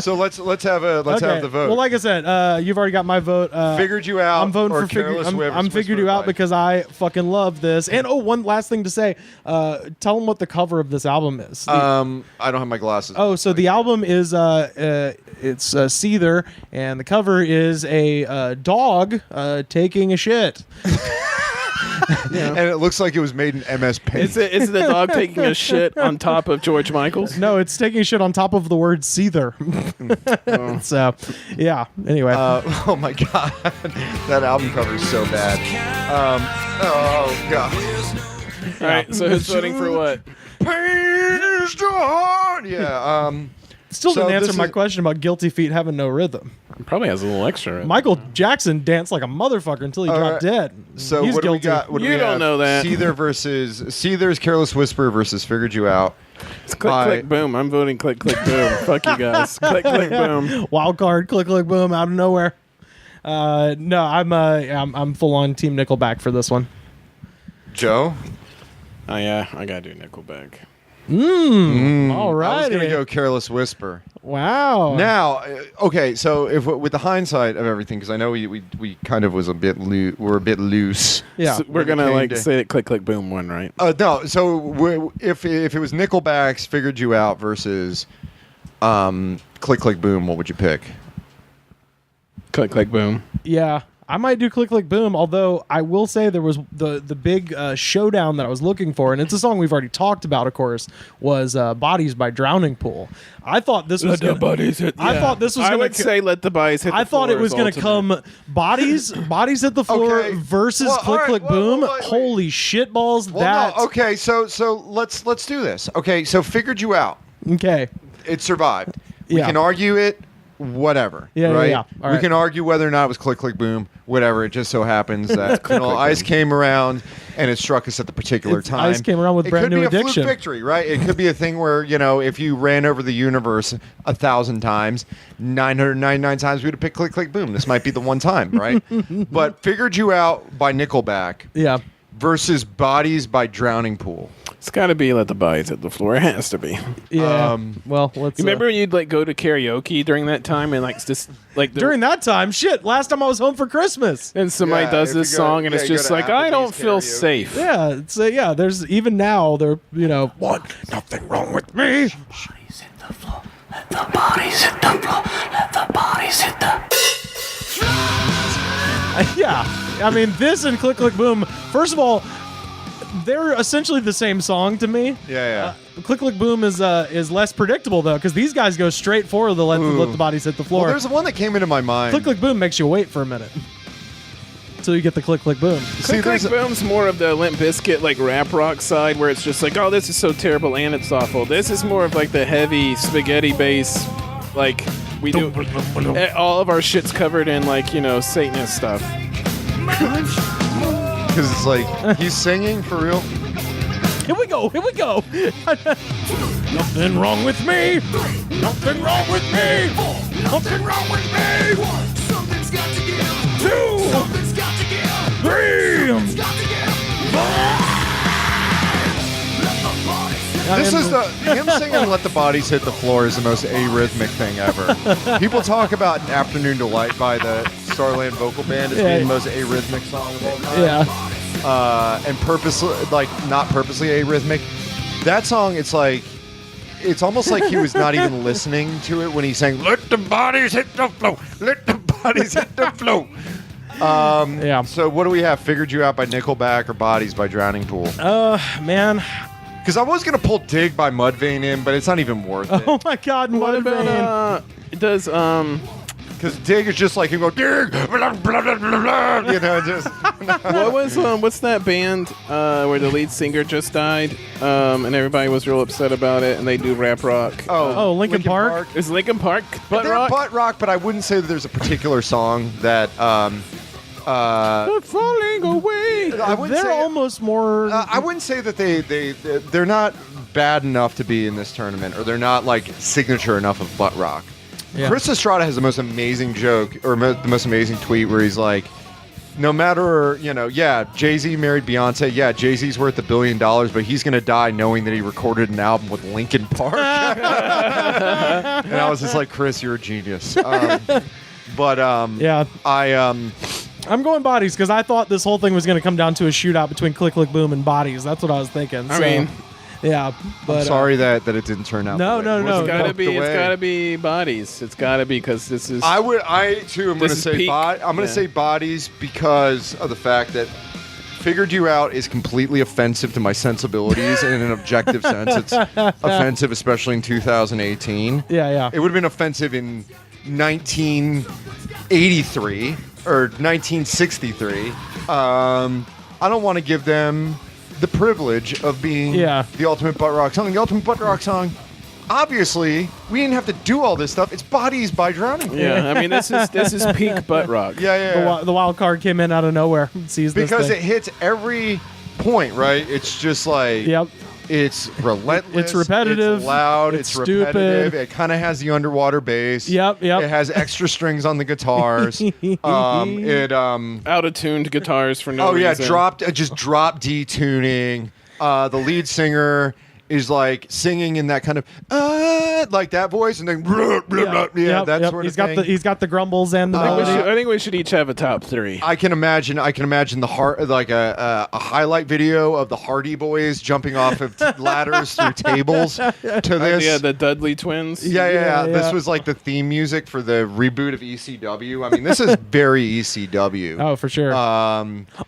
[SPEAKER 3] So let's have the vote.
[SPEAKER 6] Well, like I said, you've already got my vote.
[SPEAKER 3] Figured You Out.
[SPEAKER 6] I'm voting
[SPEAKER 3] or
[SPEAKER 6] for
[SPEAKER 3] Careless
[SPEAKER 6] I'm Figured You Out
[SPEAKER 3] Whisper by-
[SPEAKER 6] because I fucking love this. And one last thing to say, tell them what the cover of this album is.
[SPEAKER 3] I don't have my glasses.
[SPEAKER 6] So the album is it's Seether, and the cover is a dog taking a shit.
[SPEAKER 3] And it looks like it was made in MS Paint.
[SPEAKER 4] Is the dog taking a shit on top of George Michael's?
[SPEAKER 6] No, it's taking shit on top of the word Seether. So, yeah. Anyway,
[SPEAKER 3] Oh my god, that album cover is so bad. Oh god.
[SPEAKER 4] All right, so who's voting for what?
[SPEAKER 3] Pain is done. Yeah.
[SPEAKER 6] still
[SPEAKER 3] so
[SPEAKER 6] didn't answer
[SPEAKER 3] this
[SPEAKER 6] my
[SPEAKER 3] is-
[SPEAKER 6] question about Guilty Feet having no rhythm.
[SPEAKER 4] Probably has a little extra.
[SPEAKER 6] Michael Jackson danced like a motherfucker until he dropped dead.
[SPEAKER 3] So
[SPEAKER 6] He's
[SPEAKER 3] what do we
[SPEAKER 6] guilty.
[SPEAKER 3] got? What do
[SPEAKER 4] You
[SPEAKER 3] we
[SPEAKER 4] don't
[SPEAKER 3] have?
[SPEAKER 4] know that.
[SPEAKER 3] Seether's Careless Whisper versus Figured You Out.
[SPEAKER 4] It's click, click, boom. I'm voting click, click, boom. Fuck you guys. Click, click, boom.
[SPEAKER 6] Wild card, click, click, boom, out of nowhere. No, I'm full on Team Nickelback for this one.
[SPEAKER 3] Joe?
[SPEAKER 4] Oh yeah, I gotta do Nickelback.
[SPEAKER 6] All
[SPEAKER 3] I was
[SPEAKER 6] right.
[SPEAKER 3] going to go Careless Whisper.
[SPEAKER 6] Wow.
[SPEAKER 3] Now, okay, so if with the hindsight of everything, because I know we kind of was a bit we're a bit loose.
[SPEAKER 6] Yeah.
[SPEAKER 4] So we're
[SPEAKER 3] When it
[SPEAKER 4] gonna
[SPEAKER 3] came
[SPEAKER 4] like
[SPEAKER 3] to-
[SPEAKER 4] say that Click Click Boom one, right?
[SPEAKER 3] No, so if it was Nickelback's Figured You Out versus Click Click Boom, what would you pick?
[SPEAKER 4] Click Click Boom.
[SPEAKER 6] Yeah, I might do Click Click Boom, although I will say there was the big showdown that I was looking for, and it's a song we've already talked about, of course, was Bodies by Drowning Pool. I thought this was gonna, I thought this was
[SPEAKER 4] I
[SPEAKER 6] gonna
[SPEAKER 4] would say let the bodies hit.
[SPEAKER 6] I
[SPEAKER 4] the
[SPEAKER 6] thought
[SPEAKER 4] floor
[SPEAKER 6] it was
[SPEAKER 4] is
[SPEAKER 6] going to
[SPEAKER 4] ultimate.
[SPEAKER 6] come bodies hit the floor
[SPEAKER 3] Okay.
[SPEAKER 6] versus
[SPEAKER 3] Well,
[SPEAKER 6] Click
[SPEAKER 3] all right,
[SPEAKER 6] Click
[SPEAKER 3] whoa,
[SPEAKER 6] Boom.
[SPEAKER 3] whoa, wait.
[SPEAKER 6] Holy shit balls.
[SPEAKER 3] Well,
[SPEAKER 6] that
[SPEAKER 3] no, okay, so let's do this. Okay, so Figured You Out.
[SPEAKER 6] okay.
[SPEAKER 3] It survived. We
[SPEAKER 6] Yeah.
[SPEAKER 3] can argue it, whatever.
[SPEAKER 6] Yeah, yeah,
[SPEAKER 3] right?
[SPEAKER 6] yeah. All
[SPEAKER 3] We
[SPEAKER 6] right.
[SPEAKER 3] can argue whether or not it was Click Click Boom, whatever. It just so happens that Vanilla Ice came around and it struck us at the particular
[SPEAKER 6] It's-
[SPEAKER 3] time.
[SPEAKER 6] Ice came around with
[SPEAKER 3] it
[SPEAKER 6] Brand
[SPEAKER 3] could
[SPEAKER 6] New
[SPEAKER 3] be a
[SPEAKER 6] Addiction.
[SPEAKER 3] fluke victory, right? It could be a thing where, if you ran over the universe 1,000 times, 999 times we would have picked Click Click Boom. This might be the one time, right? But Figured You Out by Nickelback
[SPEAKER 6] Yeah.
[SPEAKER 3] versus Bodies by Drowning Pool.
[SPEAKER 4] It's got to be let the bodies hit the floor. It has to be.
[SPEAKER 6] Yeah. Well, let's
[SPEAKER 4] You remember you'd like go to karaoke during that time and like just like
[SPEAKER 6] during that time, shit, last time I was home for Christmas.
[SPEAKER 4] and somebody
[SPEAKER 3] Yeah,
[SPEAKER 4] does
[SPEAKER 3] if
[SPEAKER 4] this
[SPEAKER 3] you go-
[SPEAKER 4] song and
[SPEAKER 3] yeah,
[SPEAKER 4] it's
[SPEAKER 3] you go
[SPEAKER 4] just
[SPEAKER 3] to
[SPEAKER 4] like I don't
[SPEAKER 3] Applebee's
[SPEAKER 4] feel
[SPEAKER 3] karaoke.
[SPEAKER 4] safe.
[SPEAKER 6] Yeah, it's yeah, there's even now there, what? Nothing wrong with me.
[SPEAKER 7] Bodies hit the floor. Let the bodies hit the floor. Let the bodies hit the.
[SPEAKER 6] Yeah. I mean, this and Click Click Boom, first of all, they're essentially the same song to me.
[SPEAKER 3] Yeah.
[SPEAKER 6] Click Click Boom is less predictable though, because these guys go straight for the let the bodies hit the floor.
[SPEAKER 3] Well, there's one that came into my mind.
[SPEAKER 6] Click Click Boom makes you wait for a minute until you get the Click Click Boom.
[SPEAKER 3] See,
[SPEAKER 4] Click Click
[SPEAKER 3] there's
[SPEAKER 4] Boom's more of the Limp Bizkit like rap rock side where it's just like, oh, this is so terrible and it's awful. This is more of like the heavy spaghetti bass, like we do. All of our shit's covered in like Satanist stuff.
[SPEAKER 3] because it's like he's singing for real.
[SPEAKER 6] Here we go. Here we go. Nothing wrong with me. Nothing wrong with me. Nothing wrong with me.
[SPEAKER 7] Something's got to give.
[SPEAKER 6] 2,
[SPEAKER 7] Something's got to give.
[SPEAKER 6] 3.
[SPEAKER 7] Something's got to give. Let the bodies hit
[SPEAKER 3] This is him singing "Let the Bodies Hit the Floor" is the most arrhythmic thing ever. People talk about "Afternoon Delight" by the Starland Vocal Band as
[SPEAKER 6] Yeah.
[SPEAKER 3] being the most arrhythmic song of all time.
[SPEAKER 6] Yeah.
[SPEAKER 3] And purposely, like not purposely arrhythmic. That song, it's like, it's almost like he was not even listening to it when he sang "Let the bodies hit the floor, let the bodies hit the floor."
[SPEAKER 6] Yeah.
[SPEAKER 3] So what do we have? Figured You Out by Nickelback or Bodies by Drowning Pool?
[SPEAKER 6] Man.
[SPEAKER 3] Because I was gonna pull Dig by Mudvayne in, but it's not even worth it.
[SPEAKER 6] Oh my God.
[SPEAKER 4] What
[SPEAKER 6] Mudvayne.
[SPEAKER 4] about does
[SPEAKER 3] Because Dig is just like him go Dig, blah, blah, blah, blah, blah, just.
[SPEAKER 4] what was what's that band where the lead singer just died and everybody was real upset about it and they do rap rock?
[SPEAKER 6] Oh, Linkin Park?
[SPEAKER 4] Is Linkin Park butt
[SPEAKER 3] They're
[SPEAKER 4] rock?
[SPEAKER 3] butt rock, but I wouldn't say that there's a particular song that.
[SPEAKER 4] Falling away.
[SPEAKER 3] I wouldn't
[SPEAKER 6] They're
[SPEAKER 3] say.
[SPEAKER 6] almost more.
[SPEAKER 3] I wouldn't say that they're not bad enough to be in this tournament, or they're not like signature enough of butt rock.
[SPEAKER 6] Yeah.
[SPEAKER 3] Chris Estrada has the most amazing joke, or the most amazing tweet, where he's like, no matter, Jay-Z married Beyonce. Yeah, Jay-Z's worth $1 billion, but he's going to die knowing that he recorded an album with Linkin Park. And I was just like, Chris, you're a genius.
[SPEAKER 6] Yeah. I'm going Bodies because I thought this whole thing was going to come down to a shootout between Click Click Boom and Bodies. That's what I was thinking.
[SPEAKER 4] I mean,
[SPEAKER 6] yeah. But
[SPEAKER 3] I'm sorry that it didn't turn out.
[SPEAKER 6] No,
[SPEAKER 3] the way
[SPEAKER 6] no,
[SPEAKER 3] it
[SPEAKER 6] no,
[SPEAKER 3] wasn't
[SPEAKER 4] it's gotta
[SPEAKER 3] booked
[SPEAKER 4] be.
[SPEAKER 3] the
[SPEAKER 4] It's
[SPEAKER 3] way.
[SPEAKER 4] gotta be Bodies. It's gotta be because this is.
[SPEAKER 3] I too am going to
[SPEAKER 4] is
[SPEAKER 3] say
[SPEAKER 4] peak.
[SPEAKER 3] I'm going to
[SPEAKER 4] Yeah.
[SPEAKER 3] say Bodies because of the fact that Figured You Out is completely offensive to my sensibilities in an objective sense. It's offensive, especially in 2018.
[SPEAKER 6] Yeah.
[SPEAKER 3] It would have been offensive in 1983 or 1963. I don't want to give them the privilege of being the ultimate butt rock song. The ultimate butt rock song. Obviously, we didn't have to do all this stuff. It's Bodies by Drowning Pool.
[SPEAKER 4] yeah, I mean this is peak butt rock.
[SPEAKER 3] Yeah.
[SPEAKER 6] The wild card came in out of nowhere. Sees this
[SPEAKER 3] Because
[SPEAKER 6] thing.
[SPEAKER 3] it hits every point, right? It's just like
[SPEAKER 6] Yep.
[SPEAKER 3] It's relentless.
[SPEAKER 6] It's repetitive.
[SPEAKER 3] It's loud.
[SPEAKER 6] It's
[SPEAKER 3] It's repetitive.
[SPEAKER 6] stupid.
[SPEAKER 3] It kind of has the underwater bass.
[SPEAKER 6] Yep.
[SPEAKER 3] It has extra strings on the guitars.
[SPEAKER 4] Out of tuned guitars for no reason.
[SPEAKER 3] Just drop D tuning. The lead singer is like singing in that kind of like that voice, and then that sort of thing.
[SPEAKER 6] He's got the grumbles and the melody.
[SPEAKER 4] I think we should each have a top 3.
[SPEAKER 3] I can imagine the highlight video of the Hardy Boys jumping off of ladders through tables to this.
[SPEAKER 4] Yeah, the Dudley twins.
[SPEAKER 3] Yeah.
[SPEAKER 6] Yeah.
[SPEAKER 3] This was like the theme music for the reboot of ECW. I mean, this is very ECW.
[SPEAKER 6] Oh, for sure.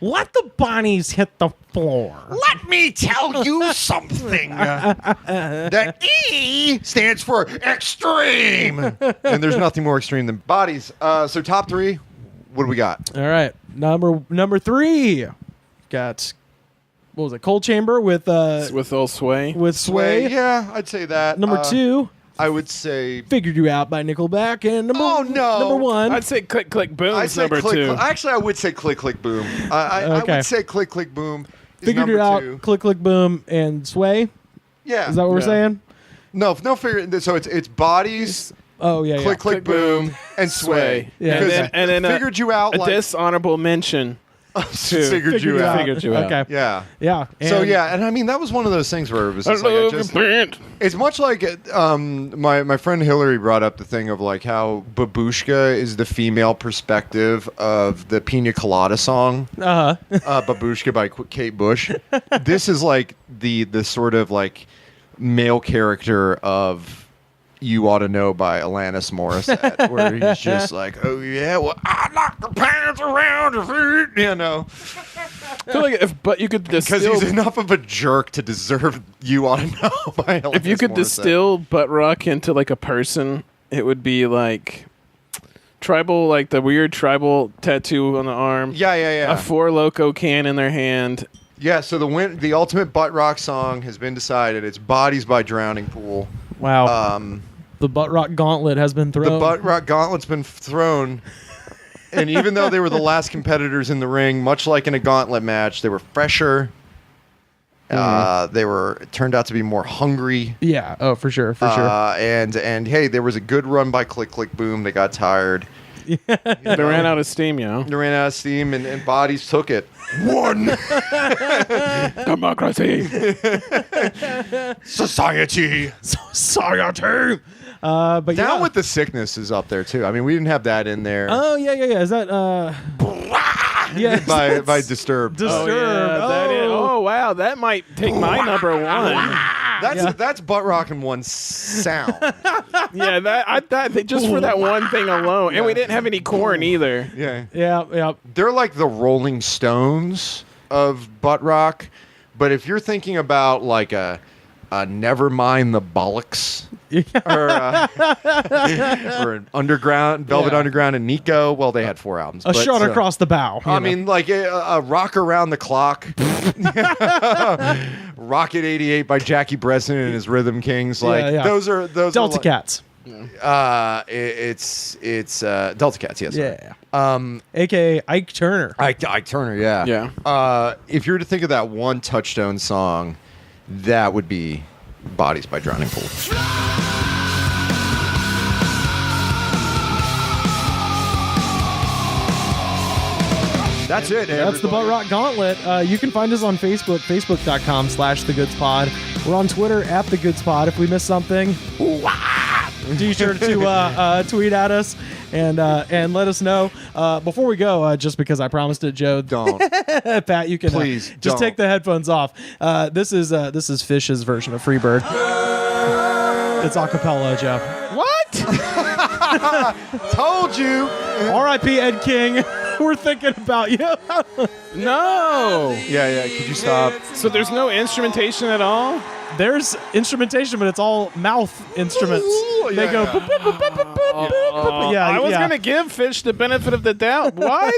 [SPEAKER 6] Let the Bonnies hit the floor.
[SPEAKER 3] Let me tell you something. The E stands for extreme. And there's nothing more extreme than bodies. So top 3, what do we got?
[SPEAKER 6] All right, number 3. Got what was it? Cold Chamber with
[SPEAKER 4] With Sway.
[SPEAKER 6] Sway.
[SPEAKER 3] Yeah, I'd say that.
[SPEAKER 6] Number 2,
[SPEAKER 3] I would say
[SPEAKER 6] Figured You Out by Nickelback, and number 1.
[SPEAKER 4] I'd say Click Click Boom
[SPEAKER 3] I'd
[SPEAKER 4] is
[SPEAKER 3] say
[SPEAKER 4] number 2.
[SPEAKER 3] Actually, I would say Click Click Boom. I
[SPEAKER 6] Okay.
[SPEAKER 3] would say Click Click Boom is
[SPEAKER 6] Figured
[SPEAKER 3] number
[SPEAKER 6] You Out,
[SPEAKER 3] 2.
[SPEAKER 6] Click Click Boom, and Sway.
[SPEAKER 3] Yeah.
[SPEAKER 6] Is that what we're
[SPEAKER 4] Yeah.
[SPEAKER 6] saying?
[SPEAKER 3] No, figure. So it's bodies,
[SPEAKER 6] Oh yeah,
[SPEAKER 3] Click Click Boom, and Sway.
[SPEAKER 6] Yeah.
[SPEAKER 3] Because
[SPEAKER 4] And then
[SPEAKER 3] Figured You Out
[SPEAKER 4] a
[SPEAKER 3] like
[SPEAKER 4] dishonorable mention.
[SPEAKER 3] Figured You Out.
[SPEAKER 4] Figured You Out.
[SPEAKER 6] Okay.
[SPEAKER 3] Yeah.
[SPEAKER 6] Yeah.
[SPEAKER 3] So
[SPEAKER 6] and-
[SPEAKER 3] yeah, and I mean that was one of those things where it was just like it's much like my friend Hillary brought up the thing of like how Babushka is the female perspective of the Pina Colada song, Babushka by Kate Bush. This is like the sort of like male character of You Ought to Know by Alanis Morissette, where he's just like, oh yeah, well I knock the pants around your feet, you know.
[SPEAKER 4] I feel like but you could
[SPEAKER 3] Because
[SPEAKER 4] distill
[SPEAKER 3] he's enough of a jerk to deserve You Ought to Know by Alanis
[SPEAKER 4] if you could
[SPEAKER 3] Morissette.
[SPEAKER 4] distill butt rock into like a person, it would be like tribal, like the weird tribal tattoo on the arm.
[SPEAKER 3] Yeah.
[SPEAKER 4] A Four Loko can in their hand.
[SPEAKER 3] Yeah, so the ultimate butt rock song has been decided. It's Bodies by Drowning Pool.
[SPEAKER 6] wow. The butt rock gauntlet has been thrown.
[SPEAKER 3] The butt rock gauntlet's been thrown. And even though they were the last competitors in the ring, much like in a gauntlet match, they were fresher. It turned out to be more hungry.
[SPEAKER 6] Yeah. Oh, for sure. For sure.
[SPEAKER 3] And hey, there was a good run by Click Click Boom. They got tired.
[SPEAKER 4] They ran out of steam,
[SPEAKER 3] They ran out of steam, and Bodies took it. One
[SPEAKER 4] Democracy.
[SPEAKER 3] society.
[SPEAKER 6] Society. But
[SPEAKER 3] Down
[SPEAKER 6] yeah.
[SPEAKER 3] with the Sickness is up there too. I mean, we didn't have that in there.
[SPEAKER 6] Oh yeah. Is that yeah.
[SPEAKER 3] by Disturbed.
[SPEAKER 6] Disturbed.
[SPEAKER 4] That is, oh wow, that might take my number 1.
[SPEAKER 3] That's butt rocking one sound.
[SPEAKER 4] Yeah, that just for that one thing alone, and we didn't have any corn either.
[SPEAKER 3] Yeah.
[SPEAKER 6] Yeah.
[SPEAKER 3] They're like the Rolling Stones of butt rock, but if you're thinking about like a Nevermind the Bollocks or an Underground, Velvet
[SPEAKER 6] Yeah.
[SPEAKER 3] Underground and Nico, well, they had 4 albums.
[SPEAKER 6] A
[SPEAKER 3] but,
[SPEAKER 6] shot across the bow.
[SPEAKER 3] I mean, like a Rock Around the Clock, Rocket 88 by Jackie Bresson and his Rhythm Kings. Like
[SPEAKER 6] Yeah.
[SPEAKER 3] those are
[SPEAKER 6] Delta
[SPEAKER 3] like,
[SPEAKER 6] Cats.
[SPEAKER 3] It's Delta Cats, yes.
[SPEAKER 6] Yeah. AKA Ike Turner.
[SPEAKER 3] Ike Turner, yeah.
[SPEAKER 4] Yeah.
[SPEAKER 3] If you were to think of that one touchstone song, that would be Bodies by Drowning Pool. That's it.
[SPEAKER 6] That's the Butt Rock Gauntlet. You can find us on Facebook, facebook.com/thegoodspod. We're on Twitter @thegoodspod. If we missed something, be sure to tweet at us and let us know. Before we go, just because I promised it, Joe,
[SPEAKER 3] Don't.
[SPEAKER 6] Pat, you can
[SPEAKER 3] Please
[SPEAKER 6] just
[SPEAKER 3] don't.
[SPEAKER 6] take the headphones off. This is Fish's version of Freebird. It's a cappella, Joe.
[SPEAKER 4] What?
[SPEAKER 3] Told you.
[SPEAKER 6] R.I.P. Ed King. We're thinking about you.
[SPEAKER 4] No.
[SPEAKER 3] Yeah. Could you stop?
[SPEAKER 4] So there's no instrumentation at all?
[SPEAKER 6] there's instrumentation, but it's all mouth instruments. They go. Boop, boop, boop, boop, boop, boop, boop. Yeah,
[SPEAKER 4] I was
[SPEAKER 6] yeah.
[SPEAKER 4] gonna give Fish the benefit of the doubt. Why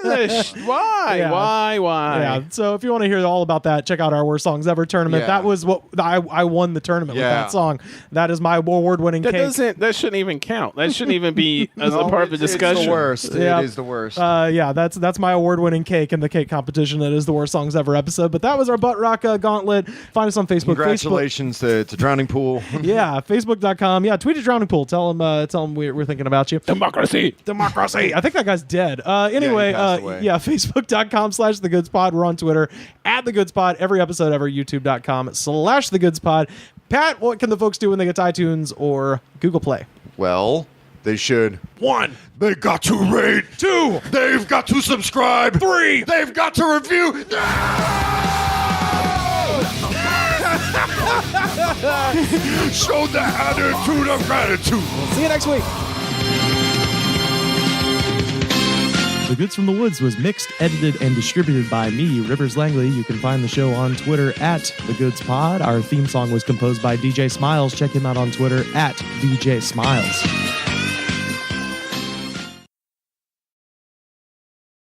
[SPEAKER 4] why?
[SPEAKER 6] Yeah.
[SPEAKER 4] Why?
[SPEAKER 6] Yeah, so if you want to hear all about that, check out our Worst Songs Ever tournament.
[SPEAKER 3] Yeah.
[SPEAKER 6] That was what I won the tournament with
[SPEAKER 3] Yeah.
[SPEAKER 6] that song. That is my award-winning
[SPEAKER 4] That
[SPEAKER 6] cake.
[SPEAKER 4] that shouldn't even count. That shouldn't even be as a part of the discussion.
[SPEAKER 3] It's the worst.
[SPEAKER 6] Yeah.
[SPEAKER 3] It is the worst.
[SPEAKER 6] Yeah, that's my award-winning cake in the cake competition. That is the Worst Songs Ever episode. But that was our Butt Rock Gauntlet. Find us on Facebook.
[SPEAKER 3] Congratulations to Drowning Pool.
[SPEAKER 6] Facebook. Yeah, Facebook.com. Yeah, tweet at Drowning Pool. Tell them we're thinking about you.
[SPEAKER 4] Democracy.
[SPEAKER 6] I think that guy's dead. Anyway,
[SPEAKER 3] passed away.
[SPEAKER 6] Facebook.com/TheGoodsPod. We're on Twitter @TheGoodsPod. Every episode ever. YouTube.com/TheGoodsPod. Pat, what can the folks do when they get to iTunes or Google Play?
[SPEAKER 3] Well, they should.
[SPEAKER 1] 1.
[SPEAKER 3] They got to rate.
[SPEAKER 1] 2.
[SPEAKER 3] They've got to subscribe.
[SPEAKER 1] 3.
[SPEAKER 3] They've got to review. Show the attitude of gratitude.
[SPEAKER 6] See you next week.
[SPEAKER 8] The Goods from the Woods was mixed, edited, and distributed by me, Rivers Langley. You can find the show on Twitter @TheGoodsPod. Our theme song was composed by DJ Smiles. Check him out on Twitter @DJ Smiles.